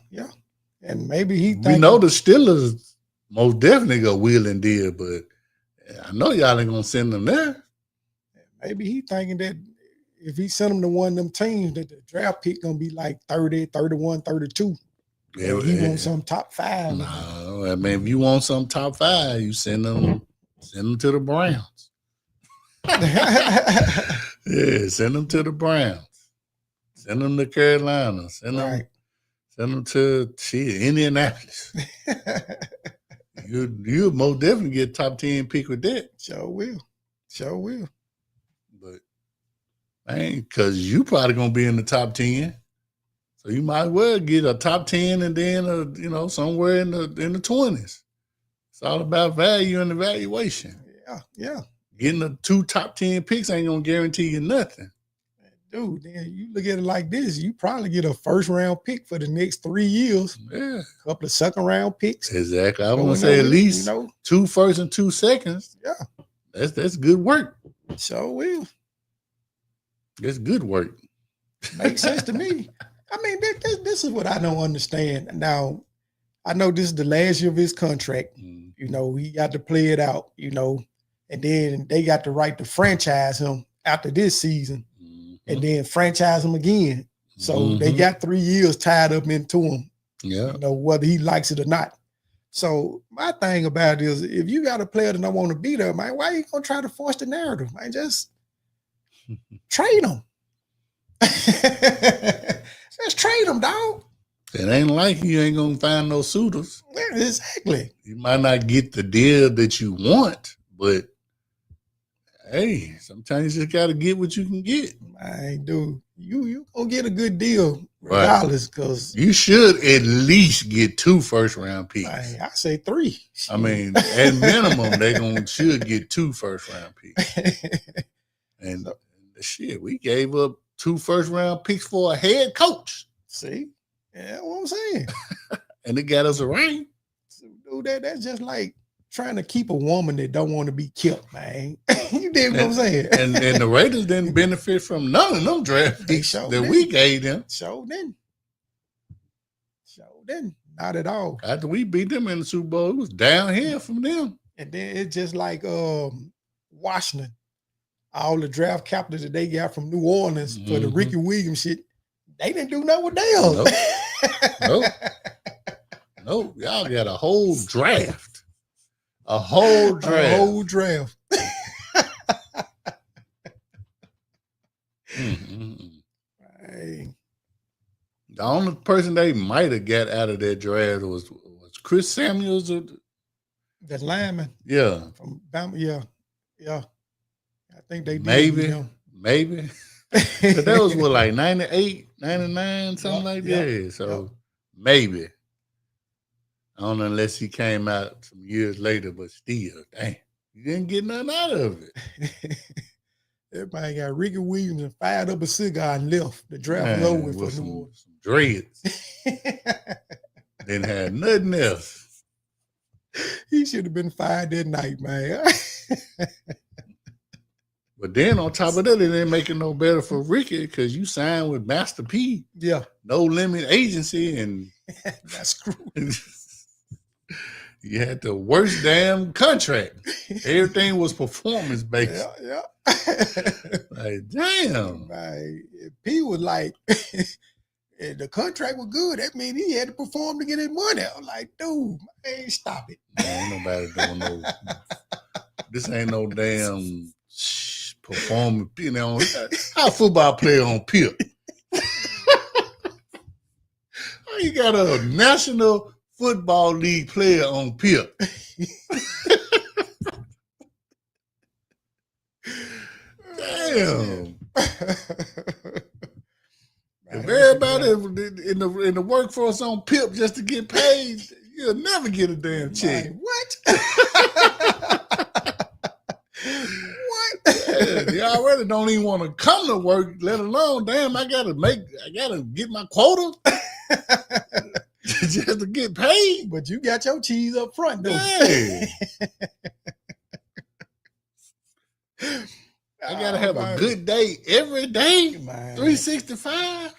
and maybe he. We know the Steelers most definitely go wheel and deal, but I know y'all ain't gonna send them there. Maybe he thinking that if he sent them to one of them teams, that the draft pick gonna be like 30, 31, 32. Yeah, he wants some top 5. No, I mean, if you want some top 5, you send them to the Browns. Yeah, send them to the Browns. Send them to Carolina. Send them to Indianapolis. You'll most definitely get top 10 pick with that. Sure will. But because you probably gonna be in the top 10. So you might well get a top 10 and then somewhere in the 20s. It's all about value and evaluation. Yeah. Getting the 2 top 10 picks ain't gonna guarantee you nothing. Dude, then you look at it like this: you probably get a first-round pick for the next 3 years. Yeah, a couple of second-round picks. Exactly. I want to say at least 2 first and 2 seconds. Yeah, that's good work. Sure will. That's good work. Makes sense to me. I mean, this is what I don't understand. Now, I know this is the last year of his contract. He got to play it out. And then they got the right to franchise him after this season. And then franchise him again. So they got 3 years tied up into him. Yeah. Whether he likes it or not. So my thing about it is, if you got a player that don't want to be there, man, why you gonna try to force the narrative? Man, just trade him. Just trade him, dog. It ain't like you ain't gonna find no suitors. Yeah, exactly. You might not get the deal that you want, but hey, sometimes you just gotta get what you can get. Man, dude, you gonna get a good deal regardless, because you should at least get 2 first-round picks. Man, I say 3. I mean, at minimum, they should get 2 first-round picks. And shit, we gave up 2 first-round picks for a head coach. See? Yeah, what I'm saying. And it got us a ring. So, dude, that's just like trying to keep a woman that don't want to be killed, man. You dig what I'm saying? And the Raiders didn't benefit from none of them draft picks that we gave them. Sure didn't. Not at all. After we beat them in the Super Bowl, it was downhill from them. And then it's just like Washington. All the draft capital that they got from New Orleans for the Ricky Williams shit, they didn't do nothing with them. Nope. Y'all got a whole draft. A whole draft. Hey. The only person they might have got out of that draft was Chris Samuels. The lineman. Yeah. From Bama. Yeah. I think they did. Maybe. But that was like 98, 99, something like that. So maybe. I don't know unless he came out some years later, but still, dang, you didn't get nothing out of it. Everybody got Ricky Williams and fired up a cigar and left. The draft was over with for New Orleans. Some dreads. Didn't have nothing else. He should have been fired that night, man. But then on top of that, it didn't make it no better for Ricky because you signed with Master P. Yeah. No limit agency, and that's screwed. You had the worst damn contract. Everything was performance based. Yeah. Like, damn. Like, if P was like, the contract was good, that means he had to perform to get his money. I'm like, dude, man, stop it. Ain't nobody doing no. This ain't no damn performance. How a football player on PIP? How you got a National Football League player on PIP? Damn. If everybody in the workforce on PIP just to get paid, You'll never get a damn check. Like, what? What? Yeah, you already don't even want to come to work, let alone, damn, I gotta get my quota just to get paid. But you got your cheese up front, though. Yeah. I gotta have a good day every day. Man. 365.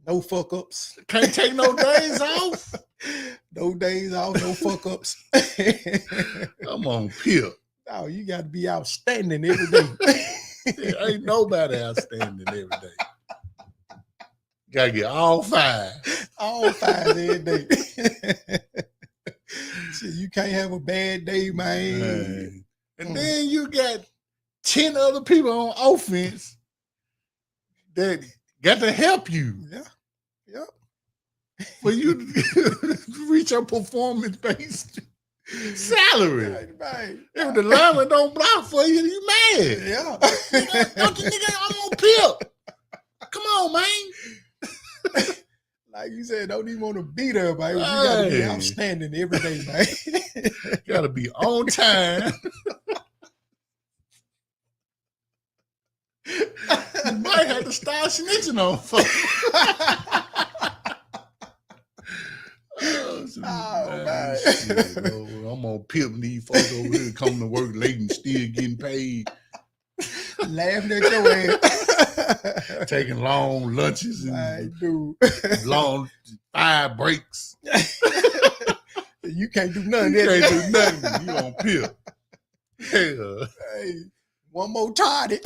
No fuck ups. Can't take no days off. No days off, no fuck ups. I'm on pip. No, you got to be outstanding every day. There ain't nobody outstanding every day. Gotta get all five. All five every day. Shit, you can't have a bad day, man. And then you got 10 other people on offense that got to help you. Yeah. Yep. For you to reach your performance-based salary. Right. If the lineman don't block for you, you mad. Yeah. Don't you nigga, I'm on pip. Come on, man. Like you said, don't even want to beat everybody. You got to be Hey. outstanding every day, man. Gotta be on time. You might have to start snitching on folks. Man. Shit, bro. I'm on pip these folks over here coming to work late and still getting paid. Laughing at your ass. Taking long lunches and I do. long 5 breaks. You can't do nothing. You can't do nothing. You on pip. Yeah. Hey, one more tardy.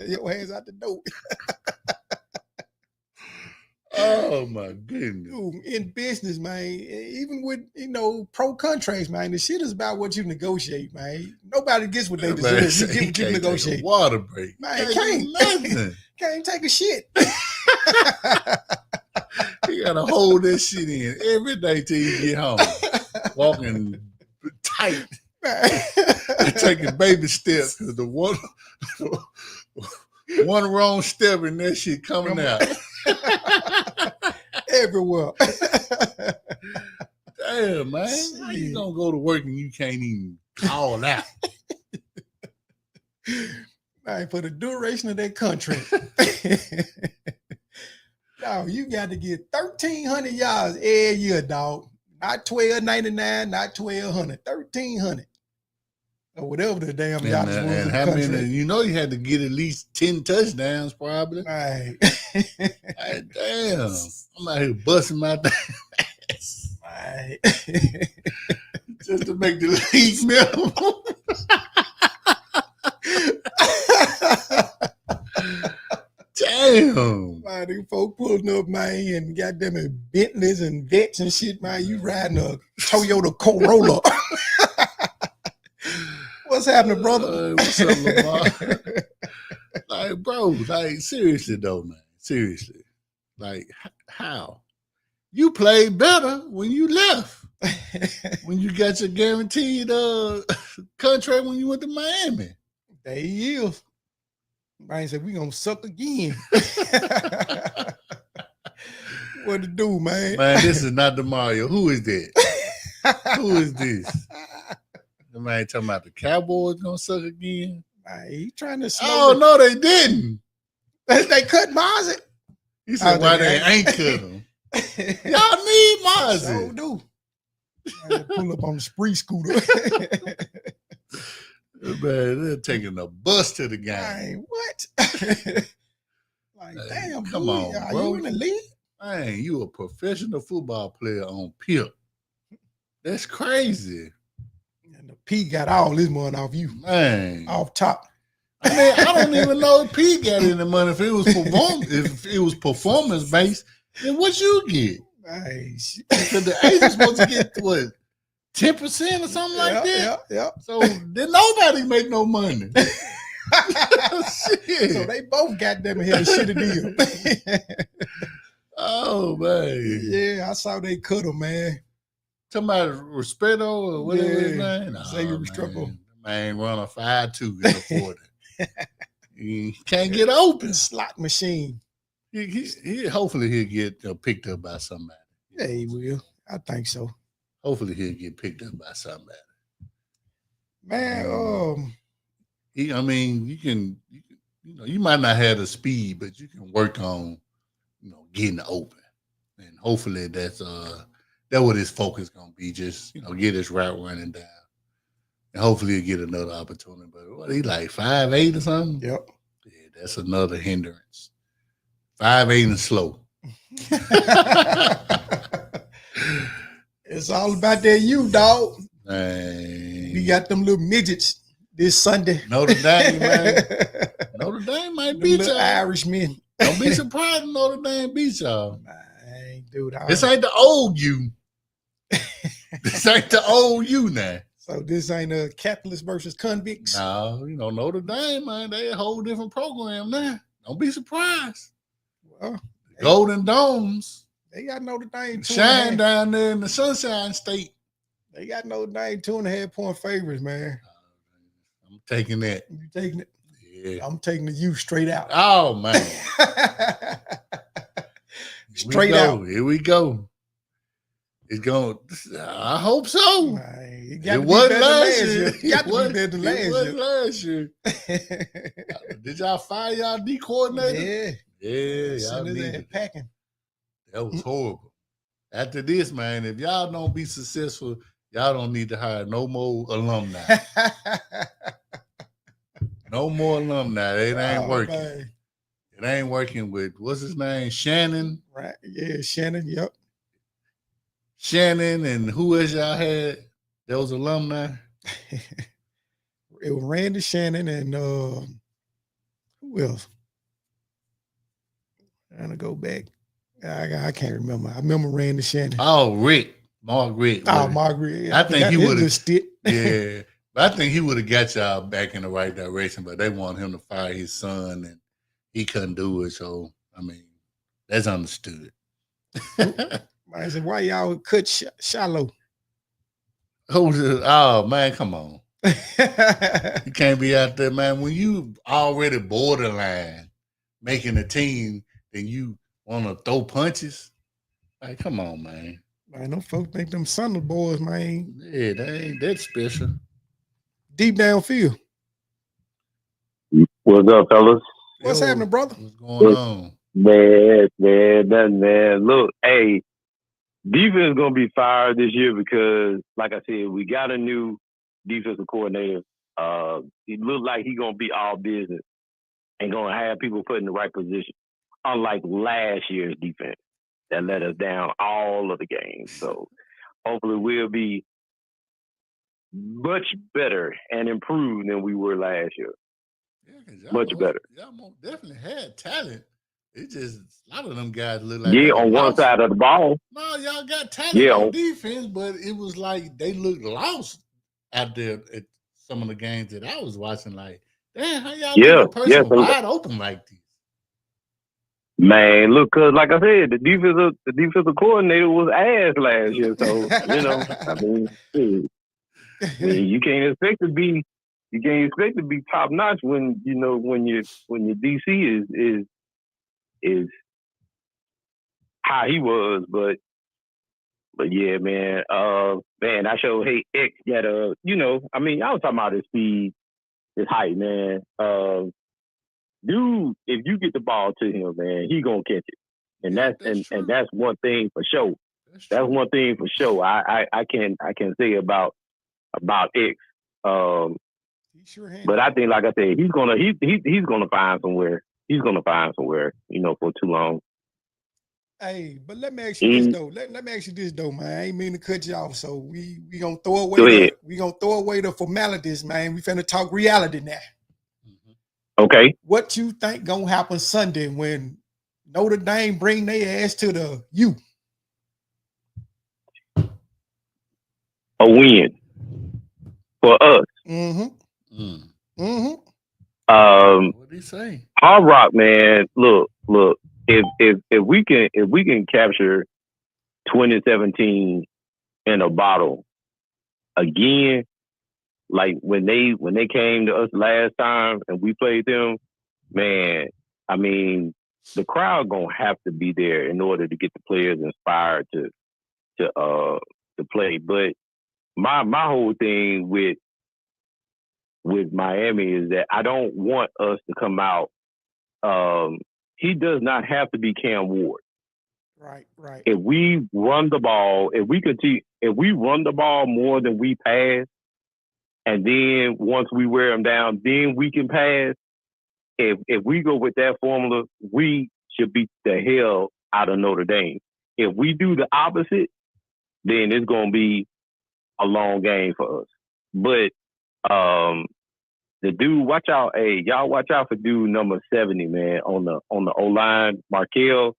Your hands out the door. Oh my goodness. Dude, in business, man, even with pro contracts, man, the shit is about what you negotiate, man. Nobody gets what they Man, deserve. You he get what you can't negotiate. take a water break. Man, Can't do nothing. Can't take a shit. You gotta hold that shit in every day till you get home. Walking tight, taking baby steps because the one wrong step and that shit coming out. Everywhere. Damn, man. How you gonna go to work and you can't even call out? Man, for the duration of that contract. No, you got to get 1,300 yards every year, dog. Not $1,299, not 1,200, 1,300. Or whatever the damn job is. And how many? You know, you had to get at least 10 touchdowns, probably. Right. Hey, damn, I'm out here busting my damn ass Right. just to make the league minimum. Damn. Man, these folk pulling up, man, and goddamn it, Bentleys and Vets and shit, man. You riding a Toyota Corolla. What's happening, brother? What's up, Lamar? Like, bro, like, seriously, though, man. Seriously. Like, how? You played better when you left. When you got your guaranteed contract when you went to Miami. There he is. Man said, we gonna suck again. What to do, man? Man, this is not the Mario. Who is that? Who is this? The man talking about the Cowboys gonna suck again? Man, he trying to Oh, no, they didn't. They cut Mozzie. He said, why they ain't cut him? Y'all need So Mozzie. do. Man, pull up on the spree scooter. Man, they're taking a bus to the game. Man, what? Like, damn, come dude, on, are bro. you in the league? Man, you a professional football player on PIP. That's crazy. And the P got all this money off you, Man. off top. I mean, I don't even know if P got any money. If it was performance based, then what you get? Man, Because the agent's supposed to get what, 10% or something like that? Yeah. So then nobody make no money. Shit. So they both got them here to shit a deal. Oh man. Yeah, I saw they cut him, man. Talking about Respeto or whatever his name. Nah, Xavier Restrepo. Man, run a 5.2 in the 40. He can't get open. Slot machine. He hopefully he'll get picked up by somebody. Yeah, he will. I think so. hopefully he'll get picked up by somebody. Man, I mean, you might not have the speed, but you can work on, getting open, and hopefully that's what his focus gonna be. Just get his route running down, and hopefully he'll get another opportunity. But what he like 5'8" or something? yep. Yeah, that's another hindrance. 5'8" and slow. It's all about that you, dog. Man. We got them little midgets this Sunday. Notre Dame, man. Notre Dame might beat y'all. Irishmen. Don't be surprised if Notre Dame beat y'all. Man, dude. This ain't the old you. This ain't the old you now. So this ain't a capitalists versus convicts. No, Notre Dame, man, they a whole different program now. Don't be surprised. Well, Golden Domes. They got Notre Dame. Shine down there in the Sunshine State. They got Notre Dame 2.5-point favorites, man. I'm taking that. You taking it? Yeah. I'm taking the U straight out. Oh, man. Straight out. Here we go. It's going. I hope so. It wasn't last year. It got to be better than last year. Did y'all fire y'all D coordinator? Yeah. Y'all needed packing. That was horrible. After this, man, if y'all don't be successful, y'all don't need to hire no more alumni. No more alumni. It ain't working. Man. It ain't working with, what's his name? Shannon? Right. Yeah, Shannon. Yep. Shannon, and who else y'all had? That was alumni? It was Randy Shannon and who else? I'm trying to go back. I can't remember. I remember Randy Shannon. Oh, Margaret. Oh, Margaret. Yeah. I think he would have. Yeah, but I think he would have got y'all back in the right direction. But they want him to fire his son, and he couldn't do it. So I mean, that's understood. I said, why y'all cut shallow? Oh man, come on! You can't be out there, man. When you already borderline making a team, then you want to throw punches? Like, come on, man. Man, them folks think them Thunder boys, man. Yeah, they ain't that special. Deep downfield. What's up, fellas? What's happening, brother? What's going on? Man. Look, hey, defense gonna be fired this year because, like I said, we got a new defensive coordinator. It looks like he's gonna be all business and gonna have people put in the right position. Unlike last year's defense that let us down all of the games. So hopefully we'll be much better and improved than we were last year. Yeah, much better. Y'all definitely had talent. It just, a lot of them guys look like on one side of the ball. No, y'all got talent on defense, but it was like they looked lost out there at some of the games that I was watching. Like, damn, how y'all leave a person wide open like this? Man, look, cause like I said, the defensive coordinator was ass last year. So I mean, you can't expect to be top notch when when your DC is how he was. But yeah, man, I sure hate X that I mean, I was talking about his speed, his height, man. Dude, if you get the ball to him, man, he gonna catch it, and that's one thing for sure. That's one thing for sure. I can say about X. But I think, like I said, he's gonna find somewhere. He's gonna find somewhere, for too long. Hey, but let me ask you this though. Let me ask you this though, man. I ain't mean to cut you off, so we gonna throw away the formalities, man. We finna talk reality now. Okay. What you think gonna happen Sunday when Notre Dame bring their ass to the U? A win for us. What did he say? Hard Rock, man. Look. If we can capture 2017 in a bottle again, like when they came to us last time and we played them, man, I mean, the crowd gonna have to be there in order to get the players inspired to to play. But my whole thing with Miami is that I don't want us to come out. He does not have to be Cam Ward. Right. If we run the ball, if we run the ball more than we pass, and then once we wear them down, then we can pass. If we go with that formula, we should beat the hell out of Notre Dame. If we do the opposite, then it's going to be a long game for us. But the dude, watch out! Hey, y'all, watch out for dude number 70, man, on the O-line, Markel.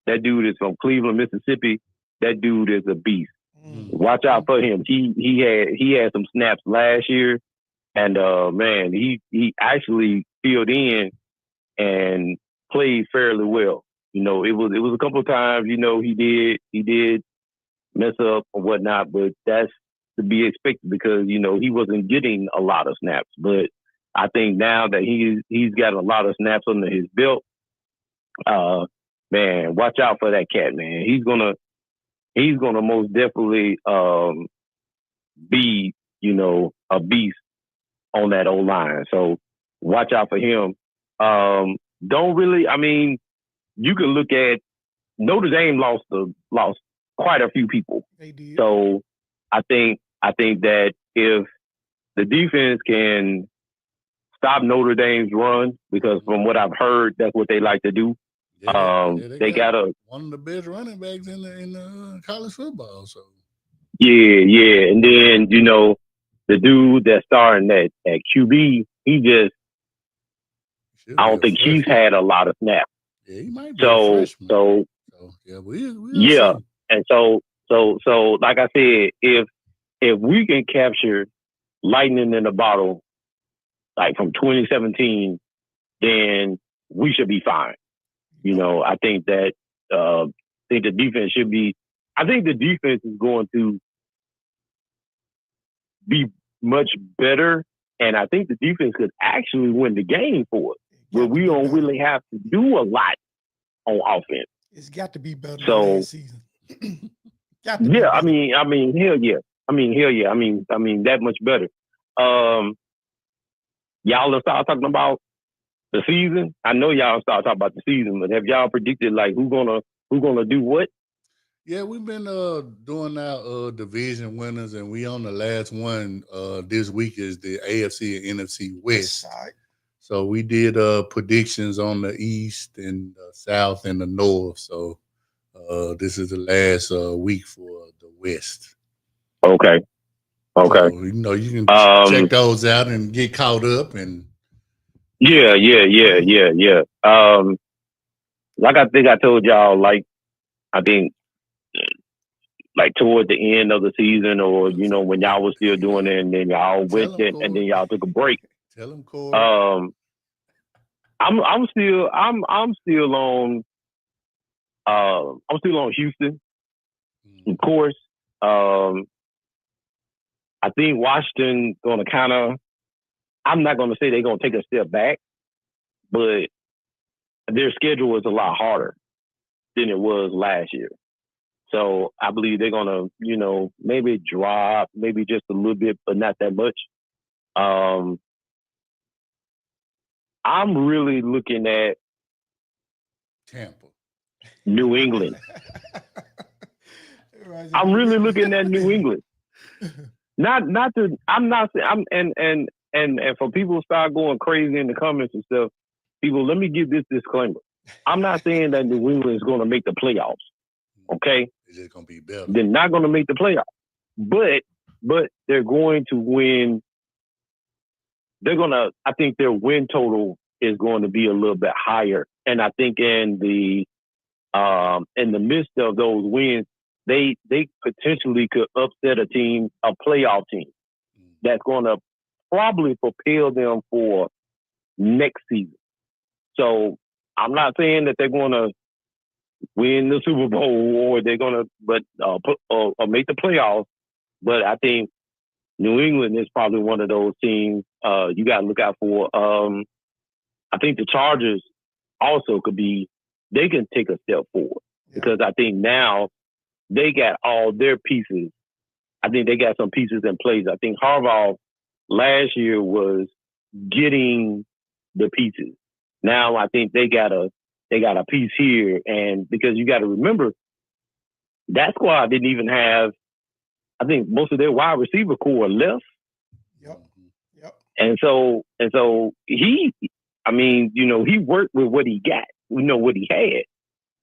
That dude is from Cleveland, Mississippi. That dude is a beast. Watch out for him. He had some snaps last year, and man, he actually filled in and played fairly well. You know, it was a couple of times, you know, he did mess up or whatnot, but that's to be expected because, you know, he wasn't getting a lot of snaps. But I think now that he's got a lot of snaps under his belt, man, watch out for that cat, man. He's gonna most definitely be, you know, a beast on that O-line. So watch out for him. You can look at Notre Dame lost quite a few people. They did. So I think that if the defense can stop Notre Dame's run, because from what I've heard, that's what they like to do. They got one of the best running backs in the college football. So yeah, and then you know the dude that's starting at QB, I don't think he's had a lot of snaps. Yeah, he might be a freshman. So yeah, we'll yeah, see. and so like I said, if we can capture lightning in a bottle, like from 2017, then we should be fine. You know, I think that the defense should be. I think the defense is going to be much better, and I think the defense could actually win the game for us, where we don't really have to do a lot on offense. It's got to be better So, than last season. Yeah, I mean, hell yeah. I mean, that much better. Y'all will start talking about the season. I know y'all start talking about the season, but have y'all predicted like who gonna do what? Yeah, we've been doing our division winners, and we on the last one this week is the AFC and NFC West. Side. So we did predictions on the East and the South and the North. So this is the last week for the West. Okay. So, you know, you can check those out and get caught up. And yeah. Like I think I told y'all, like I think like toward the end of the season, or you know when y'all was still doing it, and then y'all went it, and then y'all took a break. Tell them, Corey. I'm still on Houston, of course. I think Washington gonna kind of. I'm not gonna say they're gonna take a step back, but their schedule is a lot harder than it was last year. So I believe they're gonna, you know, maybe drop, maybe just a little bit, but not that much. I'm really looking at Tampa, New England. I'm really looking at New England. And for people to start going crazy in the comments and stuff, people, let me give this disclaimer. I'm not saying that New England is going to make the playoffs. Okay, it's just going to be better. They're not going to make the playoffs, but they're going to win. I think their win total is going to be a little bit higher, and I think in the midst of those wins, they potentially could upset a playoff team that's going to probably propel them for next season. So I'm not saying that they're going to win the Super Bowl or they're going to make the playoffs, but I think New England is probably one of those teams you got to look out for. I think the Chargers also they can take a step forward because I think now they got all their pieces I think they got some pieces in place. I think Harbaugh last year was getting the pieces. Now I think they got a piece here, and because you got to remember that squad didn't even have. I think most of their wide receiver core left. Yep. And so he, I mean, he worked with what he got. We know what he had.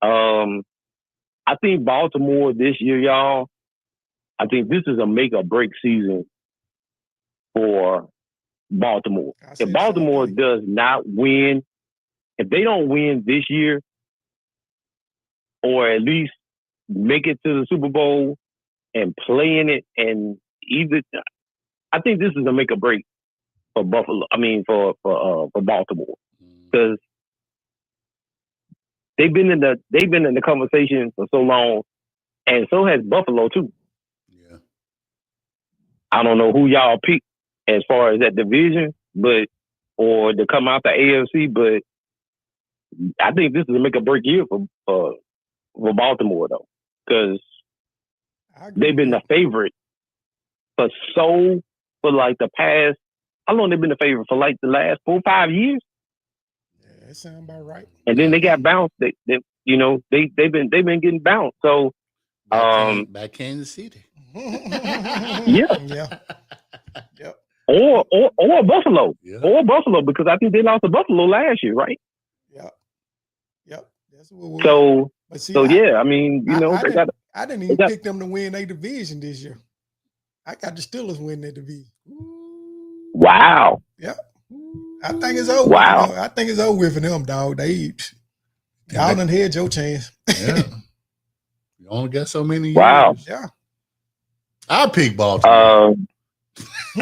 I think Baltimore this year, y'all, I think this is a make or break season for Baltimore. If Baltimore does not win, if they don't win this year, or at least make it to the Super Bowl and play in it, and I think this is a make or break for Buffalo. I mean, for Baltimore, because they've been in the conversation for so long, and so has Buffalo too. Yeah. I don't know who y'all pick as far as that division, or to come out the AFC, but I think this is a make or break year for Baltimore though, because they've been the favorite for like the past. How long they've been the favorite for? Like the last 4 or 5 years. Yeah, that sounds about right. And then they got bounced. They've been getting bounced. So back Kansas City. Yeah. Yep. Or Buffalo. Yeah. Or Buffalo, because I think they lost to Buffalo last year, right? Yep. That's what so see, yeah, I mean, I didn't even pick them to win a division this year. I got the Steelers win that division. Wow. Yep. I think it's over. Wow. I think it's over with for them, dog. Y'all done had your chance. Yeah. You only got so many years. Wow. Yeah. I'll pick Baltimore. I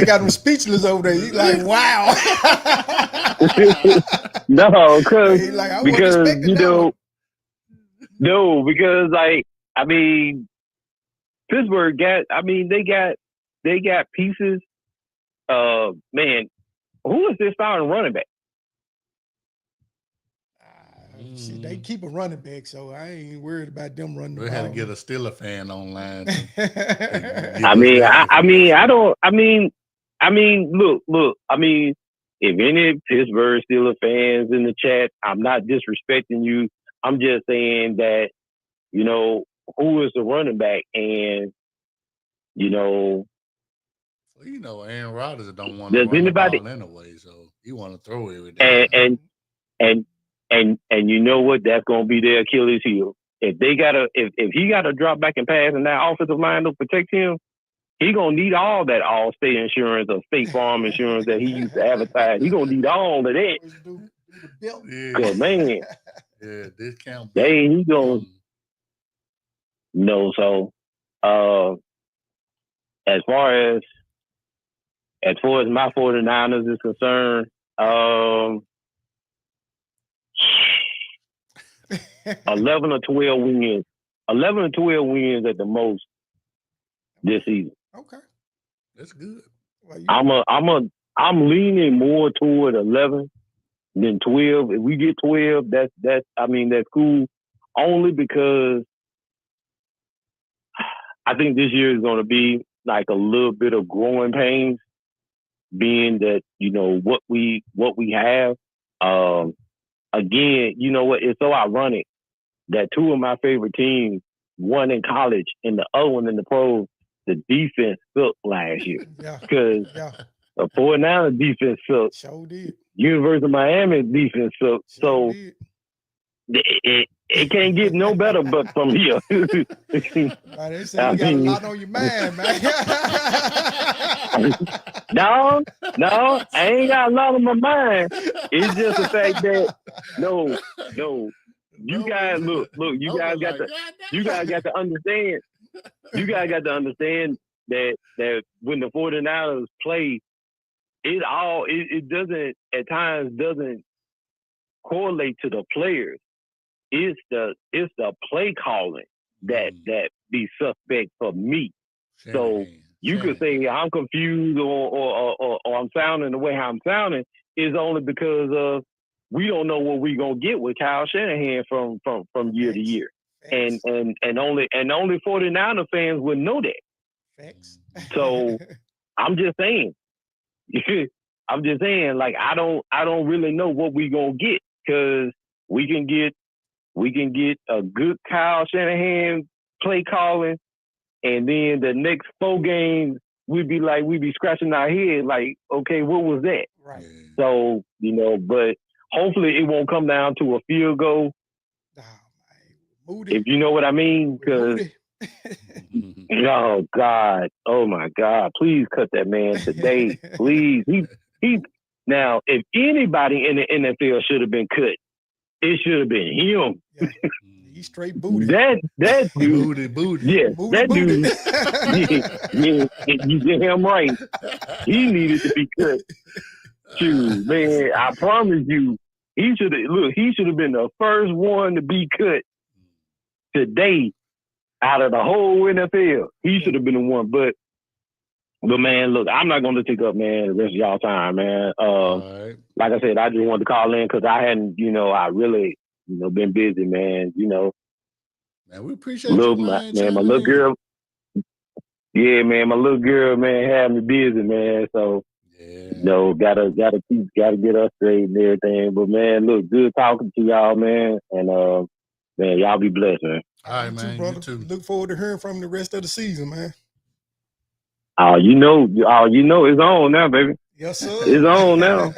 got him speechless over there. He's like, wow. No, because like, I mean, Pittsburgh they got pieces. Man, who is this starting running back? They keep a running back, so I ain't worried about them running. We had to get a Steeler fan online. Look. If any Pittsburgh Steelers fans in the chat, I'm not disrespecting you. I'm just saying that, who is the running back, and Aaron Rodgers don't want to run the ball anyway, so he want to throw everything. And you know what? That's gonna be their Achilles heel. If he gotta drop back and pass, and that offensive line to protect him, he gonna need all that All-State insurance or State Farm insurance that he used to advertise. He gonna need all of that. Cause man, discount. He gonna no. So, as far as my 49ers is concerned, 11 or 12 wins. 11 or 12 wins at the most this season. Okay, that's good. Well, I'm leaning more toward 11 than 12. If we get 12, that's cool. Only because I think this year is going to be like a little bit of growing pains, being that what we have. Again, you know what? It's so ironic that two of my favorite teams, one in college and the other one in the pros, the defense sucked last year. Because the 49ers defense sucked. Sure did. University of Miami defense sucked. So it can't get no better but from here. They say you got a lot on your mind, man. No, I ain't got a lot on my mind. It's just the fact that no. You guys look. You guys got to understand. You guys got to understand that when the 49ers play, it doesn't at times doesn't correlate to the players. It's the play calling that be suspect for me. So you could say I'm confused or I'm sounding the way how I'm sounding is only because of we don't know what we're gonna get with Kyle Shanahan from year to year. and only 49er fans would know that. Facts. So I'm just saying, like I don't really know what we gonna get, because we can get a good Kyle Shanahan play calling, and then the next 4 games we'd be scratching our head like, okay, what was that? Right. So, but hopefully it won't come down to a field goal. Moody. If you know what I mean, because oh God, oh my God, please cut that man today, please. He now, if anybody in the NFL should have been cut, it should have been him. Yeah. He's straight booty. That dude, booty. yeah, Booty, that booty. dude, yeah, you get him right. He needed to be cut. Shoot, man, I promise you, he should have been the first one to be cut today out of the whole NFL. He should have been the one. But man, look, I'm not going to take up, man, the rest of y'all time, man. Right. Like I said, I just wanted to call in because I hadn't, I really, been busy, man. Man, we appreciate you, man. My little girl. Yeah, man, my little girl, man, had me busy, man. So, gotta get us straight and everything. But man, look, good talking to y'all, man. And man, y'all be blessed, man. All right, man. Brother. You too. Look forward to hearing from the rest of the season, man. You know, it's on now, baby. Yes, sir. It's on now.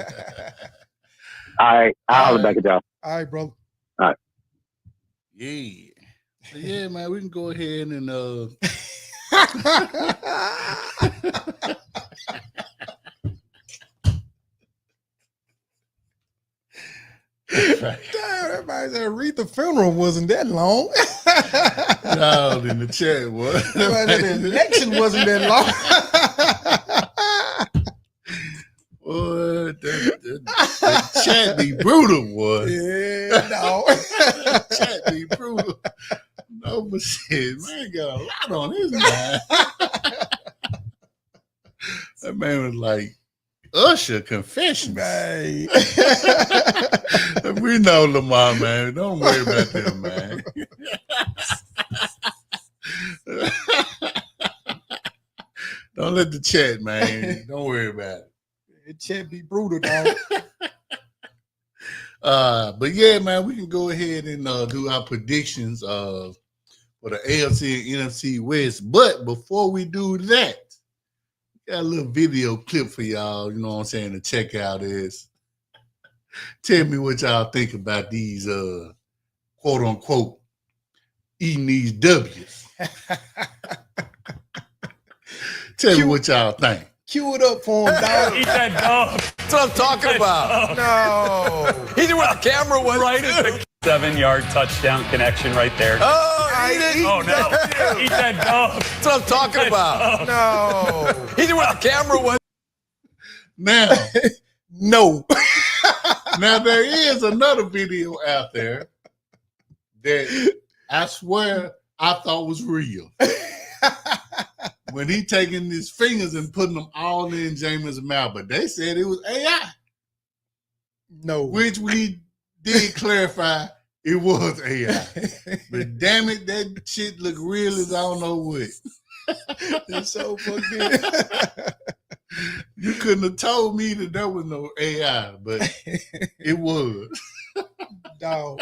All right, I'll holler back at y'all. All right, brother. All right. Yeah. So, yeah, man, we can go ahead and Damn, everybody said Aretha funeral wasn't that long. no, in the chat was. The election wasn't that long. Boy, that chat be brutal, boy. Yeah, no. Chat be brutal. No, but shit, man got a lot on his mind. That man was like, Usher confessions. Right. We know Lamar, man. Don't worry about them, man. Don't let the chat, man. Don't worry about it. It chat be brutal, dog. But yeah, man, we can go ahead and do our predictions for the AFC and NFC West. But before we do that, got a little video clip for y'all, you know what I'm saying, to check out is. Tell me what y'all think about these quote unquote eating these W's. Tell me what y'all think. Cue it up for him, dog. Eat that dog. That's what I'm talking about. No. He's where the camera was. Right at the 7-yard touchdown connection right there. Oh, eat it. Oh, no. Eat that dog. That's what I'm talking about. No. He's where the camera was. Now, No. now there is another video out there that I swear I thought was real. When he taking his fingers and putting them all in Jameis' mouth, but they said it was AI. No. Which we did clarify it was AI. But damn it, that shit look real as I don't know what. It's so fucking. You couldn't have told me that there was no AI, but it was. Dog.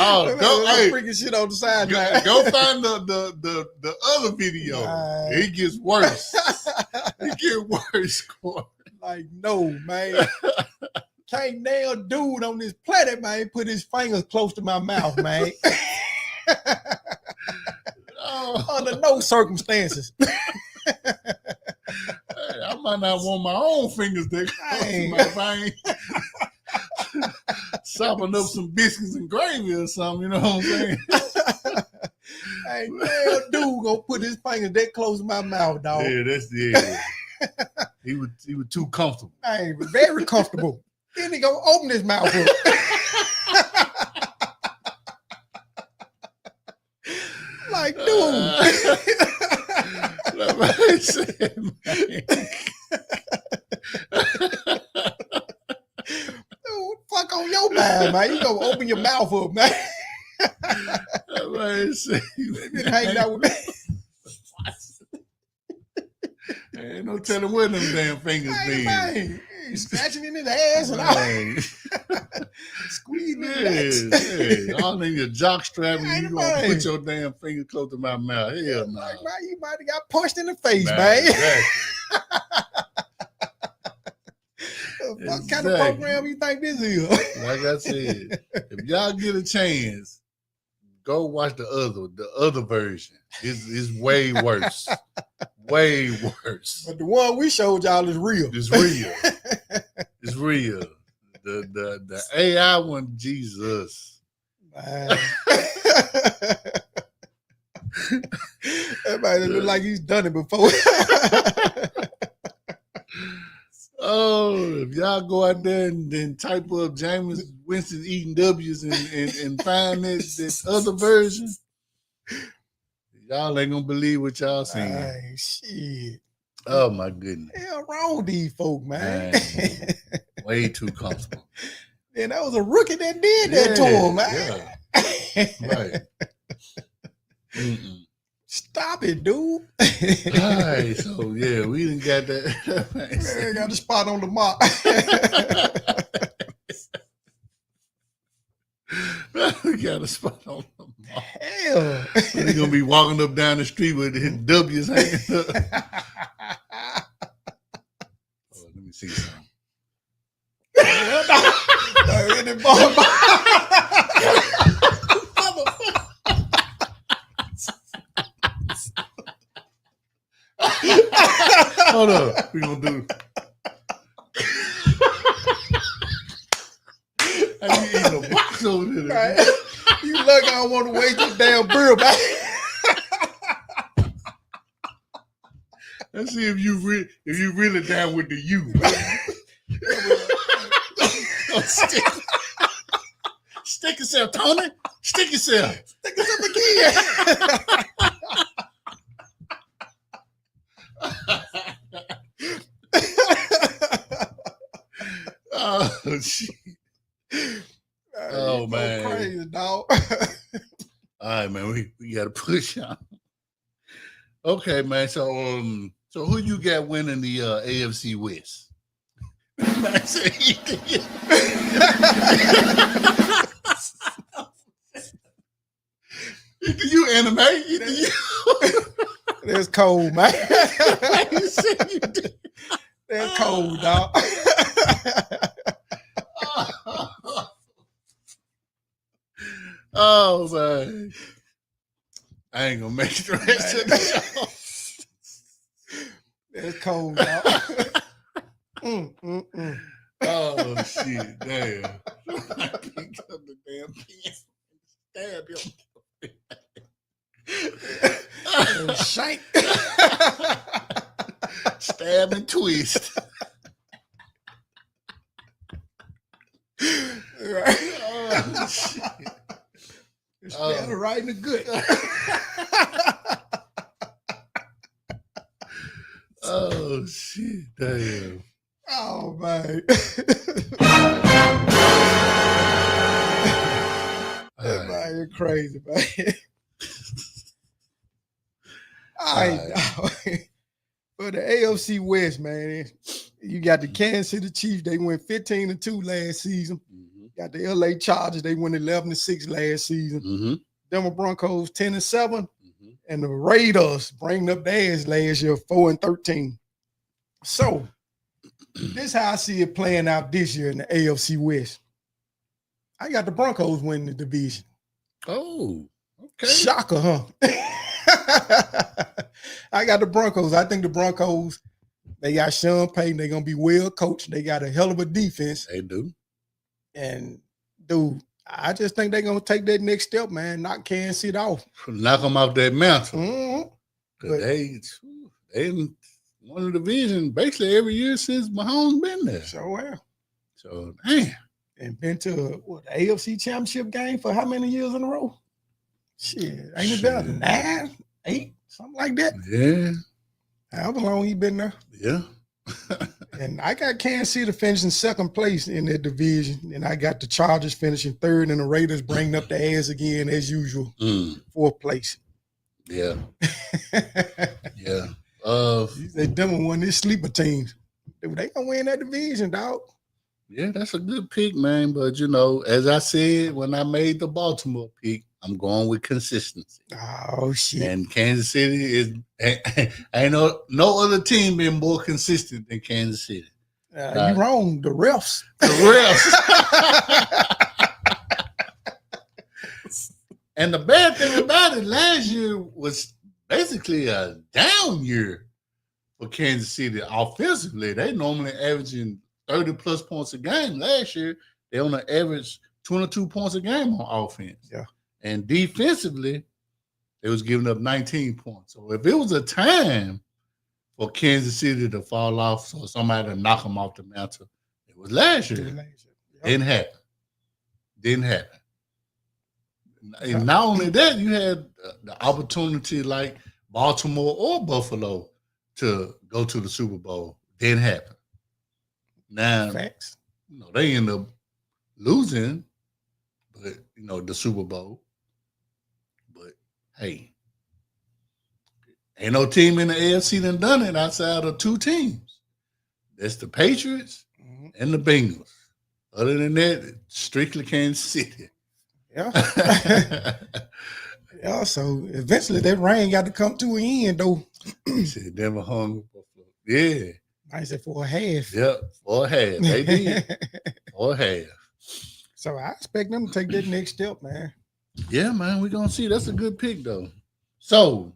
Oh, go, hey, freaking shit on the side. go find the other video. It gets worse. It gets worse. Like, no, man. Can't nail dude on this planet, man. Put his fingers close to my mouth, man. Under no circumstances. I might not want my own fingers that close to my vein. Sopping up some biscuits and gravy or something, you know what I'm saying? Hey, man, dude gonna put his fingers that close to my mouth, dog. Yeah, that's He was too comfortable. Hey, very comfortable. Then he gonna open his mouth up. Like, dude. Dude, fuck on your mind, Yeah, man. You gonna open your mouth up, man. Man, see, Been hanging out with me. ain't no telling where them damn fingers Hey, been. man. He scratching in his ass and all. Man. Squeezing his Yeah, legs. yeah. All in your jock strap, and Hey, you gonna man. put your damn finger close to my mouth. Hell no. Like, man, you might have got punched in the face, man. Exactly. What kind of Exactly. program you think this is? Like I said, if y'all get a chance, go watch the other version. It's way worse. Way worse. But the one we showed y'all is real. It's real. It's real. The AI one, Jesus. Man. Everybody look like he's done it before. Oh, if y'all go out there and then type up Jameis Winston eating W's and find this other version, y'all ain't gonna believe what y'all seen. Ay, shit. Oh my goodness. Hell wrong with these folk, man. Way too comfortable. And that was a rookie that did that to him, man. Yeah. Right. Mm-mm. Stop it, dude. All right, so yeah, we done got that. Man, got a spot on the mop. We got a spot on the mall. Hell. We're gonna be walking up down the street with his W's hanging up. Oh, let me see something. Hold up, we gonna do. How you eating a box over there? Right. You lucky I don't want to waste your damn beer, man. Let's see if you really down with the U. Stick yourself, Tony. Stick yourself. Stick us up again. Oh shit. Oh, You man. crazy, dog. All right, man. We gotta push on. Okay, man. So who you got winning the AFC West? You animate. That's cold, man. You said you did. That's cold, dog. Oh man, I ain't gonna make the rest of the show. That's cold, dog. Oh shit, damn! I picked up the damn pen, stab him, Shank. stab and twist. Right. Oh shit! It's right in the good. Oh shit, damn! Oh man. That man, you're crazy, man. All right. For the AFC West, man, you got the Kansas City Chiefs. They went 15-2 last season. Got the LA Chargers. They went 11-6 last season. Denver Broncos 10-7, and the Raiders bringing up theirs last year 4-13. So this is how I see it playing out this year in the AFC West. I got the Broncos winning the division. Oh, okay. Shocker, huh? I got the Broncos. I think the Broncos, they got Sean Payton. They're going to be well coached. They got a hell of a defense. They do. And, dude, I just think they're going to take that next step, man, knock Kansas City off. Knock them off that mantle. Mm-hmm. They won the division basically every year since Mahomes been there. So well. So, damn. And been to the AFC Championship game for how many years in a row? Shit, ain't it been 9, 8, something like that? Yeah. However long he been there. Yeah. And I got Kansas City finishing second place in that division, and I got the Chargers finishing third, and the Raiders bringing up the ass again as usual, fourth place. Yeah. Yeah. They done one of these sleeper teams. They gonna win that division, dog. Yeah, that's a good pick, man. But as I said when I made the Baltimore pick, I'm going with consistency. Oh shit! And Kansas City is ain't no other team been more consistent than Kansas City. You wrong. The refs. And the bad thing about it, last year was basically a down year for Kansas City offensively. They normally averaging 30 plus points a game. Last year, they on an average 22 points a game on offense. Yeah. And defensively, they was giving up 19 points. So if it was a time for Kansas City to fall off or somebody to knock them off the mantle, it was last year. Yep. Didn't happen. And not only that, you had the opportunity like Baltimore or Buffalo to go to the Super Bowl. Didn't happen. Now, Facts. They end up losing, but the Super Bowl. But hey, ain't no team in the AFC done it outside of two teams. That's the Patriots and the Bengals. Other than that, strictly Kansas City. Yeah. Yeah, so eventually that rain got to come to an end, though. He said, never hung Buffalo. Yeah. I said for a half. Yep, for a half. They did. For a half. So I expect them to take that next step, man. Yeah, man, we're going to see. That's a good pick, though. So,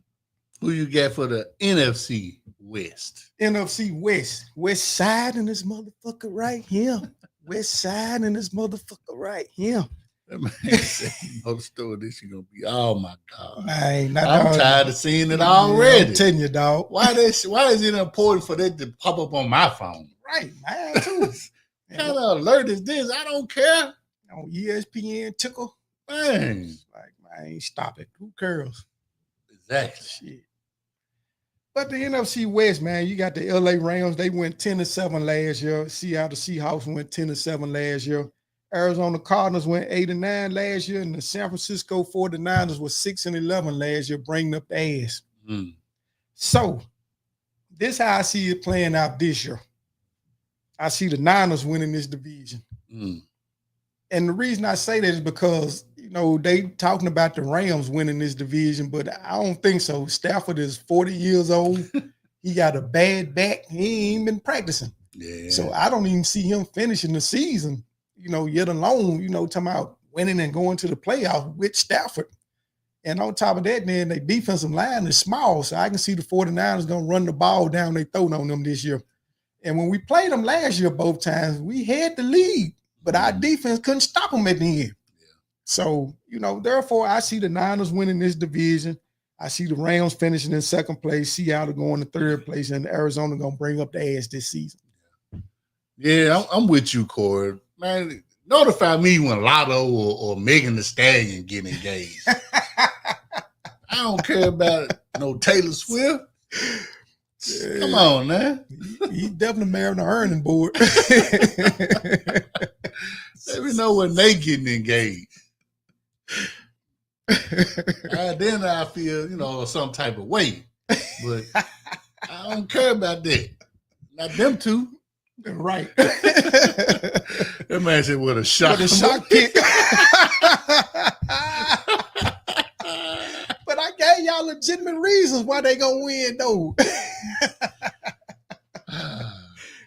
who you got for the NFC West? NFC West. West side in this motherfucker right here. West side in this motherfucker right here. That man said, the story, this is going to be, oh, my God. I'm tired of seeing it already. I'm telling you, dog. Why is it important for that to pop up on my phone? Right, man, too. What kind of alert is this? I don't care. On ESPN, tickle. Man. Man, stop it. Who cares? Exactly. Shit. But the NFC West, man, you got the LA Rams. They went 10-7 last year. Seattle Seahawks went 10-7 last year. Arizona Cardinals went 8-9 last year, and the San Francisco 49ers was 6-11 last year, bringing up the ass. So, this how I see it playing out this year. I see the Niners winning this division. And the reason I say that is because, they talking about the Rams winning this division, but I don't think so. Stafford is 40 years old. He got a bad back. He ain't been practicing. Yeah. So I don't even see him finishing the season, yet alone, talking about winning and going to the playoffs with Stafford. And on top of that, then their defensive line is small. So I can see the 49ers going to run the ball down their throat on them this year. And when we played them last year both times, we had the lead, but our defense couldn't stop them at the end. Yeah. So, therefore, I see the Niners winning this division. I see the Rams finishing in second place, Seattle going to third place, and Arizona going to bring up the ass this season. Yeah, I'm with you, Corey. Man, notify me when Lotto or Megan Thee Stallion get engaged. I don't care about no Taylor Swift. Come on, man. He definitely married an earning board. Let me know when they getting engaged. Then I feel, some type of way. But I don't care about that. Not them two. Right. That man said, what a shock. What a shock pick. But I gave y'all legitimate reasons why they gonna win, though.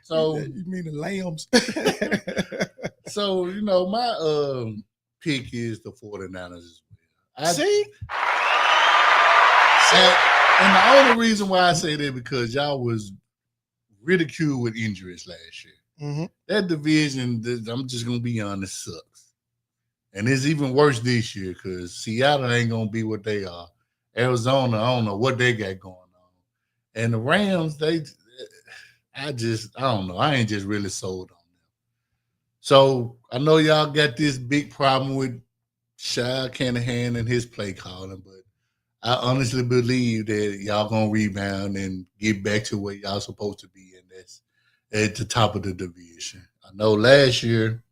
So you mean the Lambs? So, my pick is the 49ers as well. See? And the only reason why I say that because y'all was ridiculed with injuries last year. Mm-hmm. That division, I'm just going to be honest, sucks. And it's even worse this year because Seattle ain't going to be what they are. Arizona, I don't know what they got going on. And the Rams, I don't know. I ain't just really sold on them. So I know y'all got this big problem with Shia Shanahan and his play calling, but I honestly believe that y'all going to rebound and get back to where y'all supposed to be. And at the top of the division. I know last year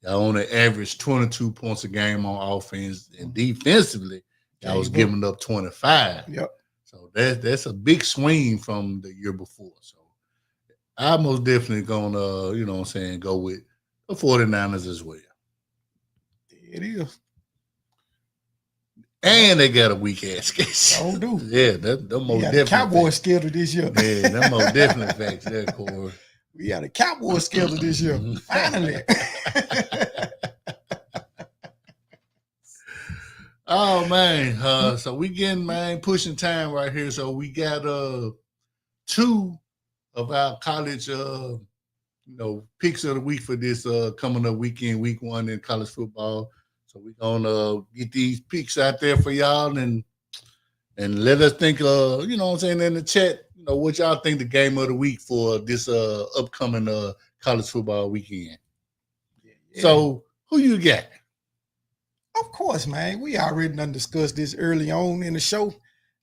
y'all only averaged 22 points a game on offense, and defensively y'all was giving up 25. Yep. So that's a big swing from the year before. So I'm most definitely gonna, you know what I'm saying, go with the 49ers as well. It is. And they got a weak ass schedule. Don't do. Yeah, that most got definitely. the Cowboys schedule this year. Yeah, that most definitely facts there, Corey. We got a Cowboys schedule this year. Finally. Oh man, so we getting pushing time right here. So we got 2 of our college picks of the week for this coming up weekend, week 1 in college football. So we're gonna get these picks out there for y'all and let us think you know what I'm saying, in the chat, what y'all think the game of the week for this upcoming college football weekend. Yeah. So who you got? Of course, man. We already done discussed this early on in the show.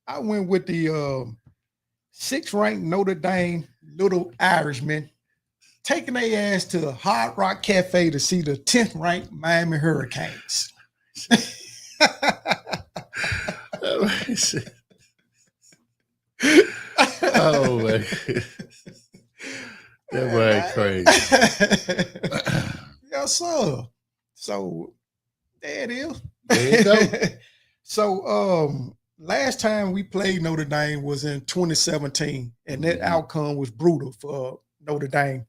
I went with the 6th-ranked Notre Dame Little Irishmen, taking their ass to Hard Rock Cafe to see the 10th-ranked Miami Hurricanes. Oh man, that right crazy. Yes, sir. So there it is. There you go. So last time we played Notre Dame was in 2017, and that outcome was brutal for Notre Dame.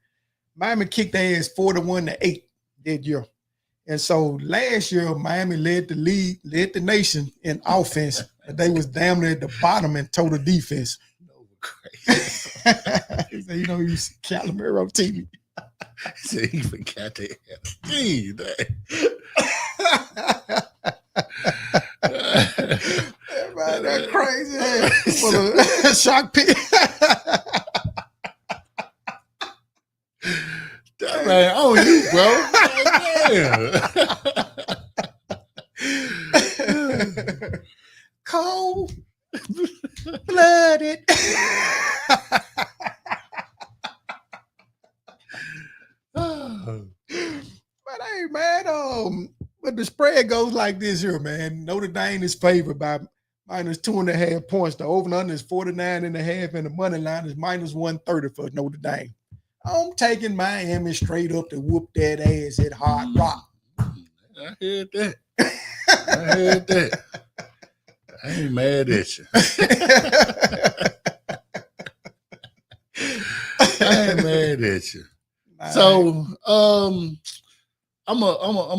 Miami kicked their ass 41-8 that year. And so last year, Miami led the nation in offense, but they was damn near at the bottom in total defense. He said, you see Calamero TV. He said he forgot that. Gee, man, that crazy ass for the shock pit. That man on you, bro. Cold blooded. But hey, man, but the spread goes like this here, man. Notre Dame is favored by -2.5 points. The over and under is 49.5, and the money line is -130 for Notre Dame. I'm taking Miami straight up to whoop that ass at Hard Rock. I heard that. I ain't mad at you. I ain't mad at you. So, I'm a what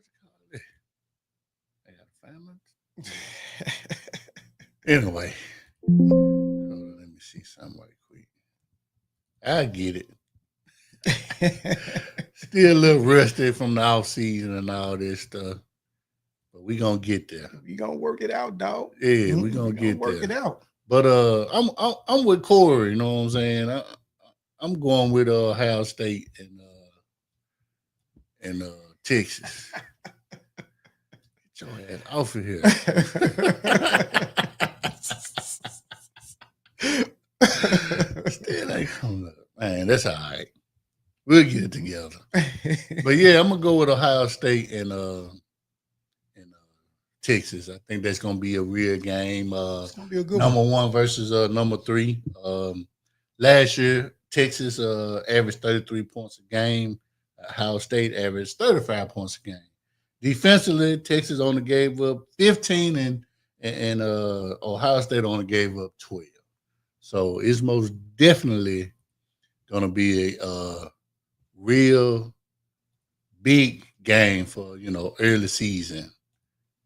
you call it? I got a family. Anyway, let me see something right quick. I get it. Still a little rusty from the off season and all this stuff, but we gonna get there. We gonna work it out, dog. Yeah, we gonna get there. Work it out. But I'm with Corey. You know what I'm saying? I'm going with Ohio State and Texas. Get your ass off of here. Still ain't coming up. Man, that's all right. We'll get it together. But yeah, I'm gonna go with Ohio State and Texas. I think that's gonna be a real game. It's gonna be a good number one. 1 versus number 3. Last year, Texas averaged 33 points a game. Ohio State averaged 35 points a game. Defensively, Texas only gave up 15, and Ohio State only gave up 12. So it's most definitely gonna be a real big game for early season,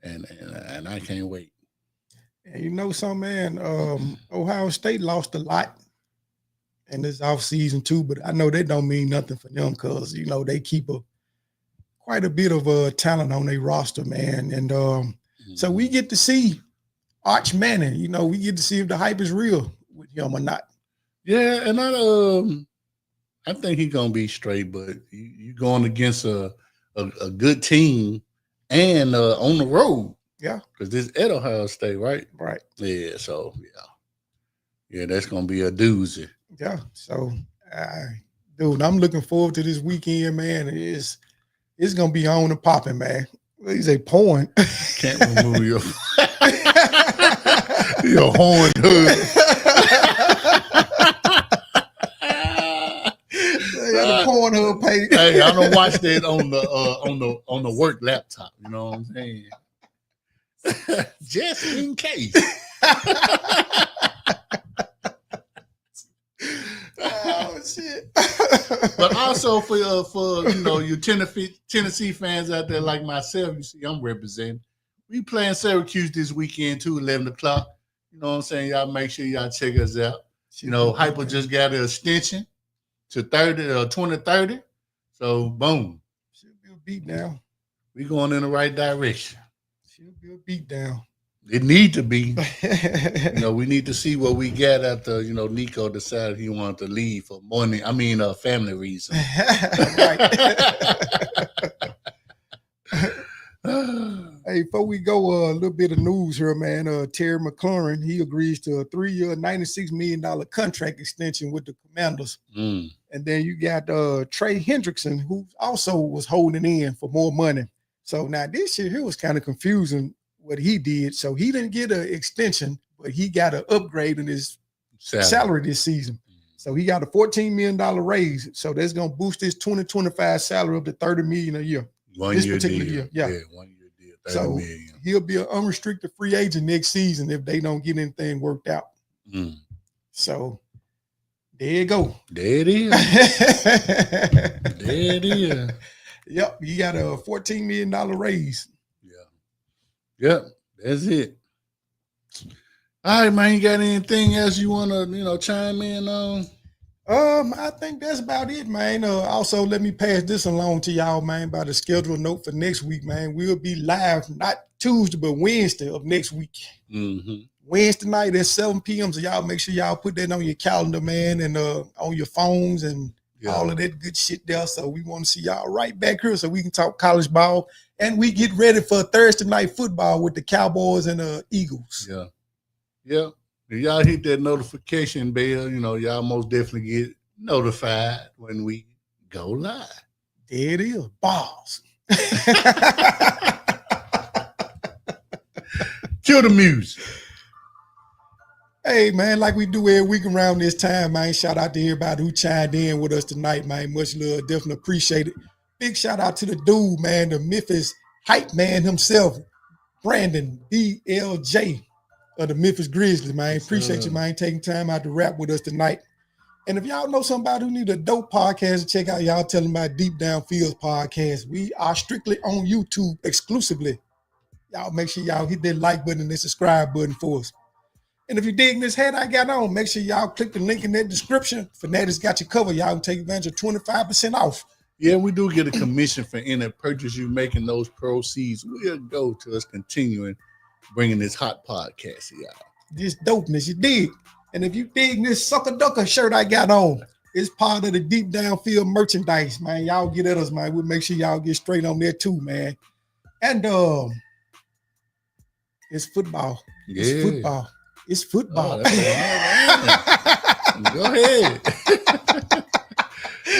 and I can't wait. And you know something, man? Ohio State lost a lot in this offseason too, but I know that don't mean nothing for them because they keep quite a bit of talent on their roster, man. And so we get to see Arch Manning. We get to see if the hype is real with him or not. Yeah, and I think he's gonna be straight, but you going against a good team and on the road. Yeah, because this at Ohio State, right? Right. Yeah. So yeah, that's gonna be a doozy. Yeah. So, dude, I'm looking forward to this weekend, man. It's gonna be on and popping, man. He's a porn. Can't remove your your horn hood. The Pornhub page. Hey, I don't watch that on the work laptop. You know what I'm saying? Just in case. Oh shit! But also for your Tennessee fans out there like myself, you see, I'm representing. We playing Syracuse this weekend too, 11 o'clock. You know what I'm saying? Y'all make sure y'all check us out. You know, Hyper just got an extension to 2030. So boom. She'll be a beat down. We going in the right direction. She'll be a beat down. It need to be. We need to see what we get after, Nico decided he wanted to leave for family reasons. Hey, before we go, a little bit of news here, man. Terry McLaurin, he agrees to a 3-year, $96 million contract extension with the Commanders. And then you got Trey Hendrickson, who also was holding in for more money. So now this year, it was kind of confusing what he did. So he didn't get an extension, but he got an upgrade in his salary this season. So he got a $14 million raise. So that's going to boost his 2025 salary up to $30 million a year. One year deal. Yeah, 1 year deal, $30 million. He'll be an unrestricted free agent next season if they don't get anything worked out. So there you go. There it is. There it is. Yep, you got a $14 million raise. Yep, that's it. All right, man. You got anything else you want to, chime in on? I think that's about it, man. Also, let me pass this along to y'all, man, by the schedule note for next week, man. We'll be live not Tuesday, but Wednesday of next week. Wednesday night at 7 p.m. So y'all make sure y'all put that on your calendar, man, and on your phones and all of that good shit there. So we want to see y'all right back here so we can talk college ball. And we get ready for Thursday night football with the Cowboys and the Eagles. Yeah. If y'all hit that notification bell, y'all most definitely get notified when we go live. There it is. Balls. Cue the music. Hey, man, like we do every week around this time, man, shout out to everybody who chimed in with us tonight, man. Much love. Definitely appreciate it. Big shout out to the dude, man, the Memphis hype man himself, Brandon BLJ of the Memphis Grizzlies, man. Appreciate you, man, taking time out to rap with us tonight. And if y'all know somebody who need a dope podcast to check out, y'all tell them about Deep Down Fields podcast. We are strictly on YouTube exclusively. Y'all make sure y'all hit that like button and that subscribe button for us. And if you're digging this hat I got on, make sure y'all click the link in that description. Fanatics got you covered. Y'all can take advantage of 25% off. Yeah, we do get a commission for any purchase you make, and those proceeds will go to us continuing bringing this hot podcast to y'all. This dopeness, you dig. And if you dig this sucker ducker shirt I got on, it's part of the Deep Downfield merchandise, man. Y'all get at us, man. We'll make sure y'all get straight on there too, man. And it's football. Yeah. It's football. It's football. Oh, go ahead.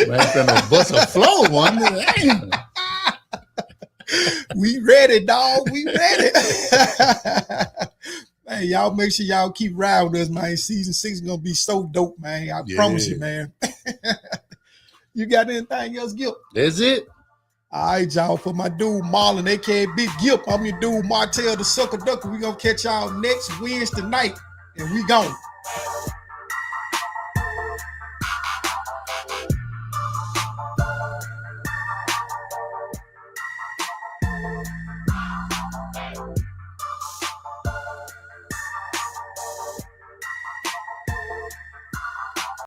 Man, finna bust a flow one. Damn. We ready, dog. We ready. Hey, y'all make sure y'all keep riding with us, man. Season 6 is gonna be so dope, man. I promise you, man. You got anything else, Gip? That's it. All right, y'all. For my dude Marlon, aka Big Gip, I'm your dude Martell the Sucker Ducker. We gonna catch y'all next Wednesday night, and we gone.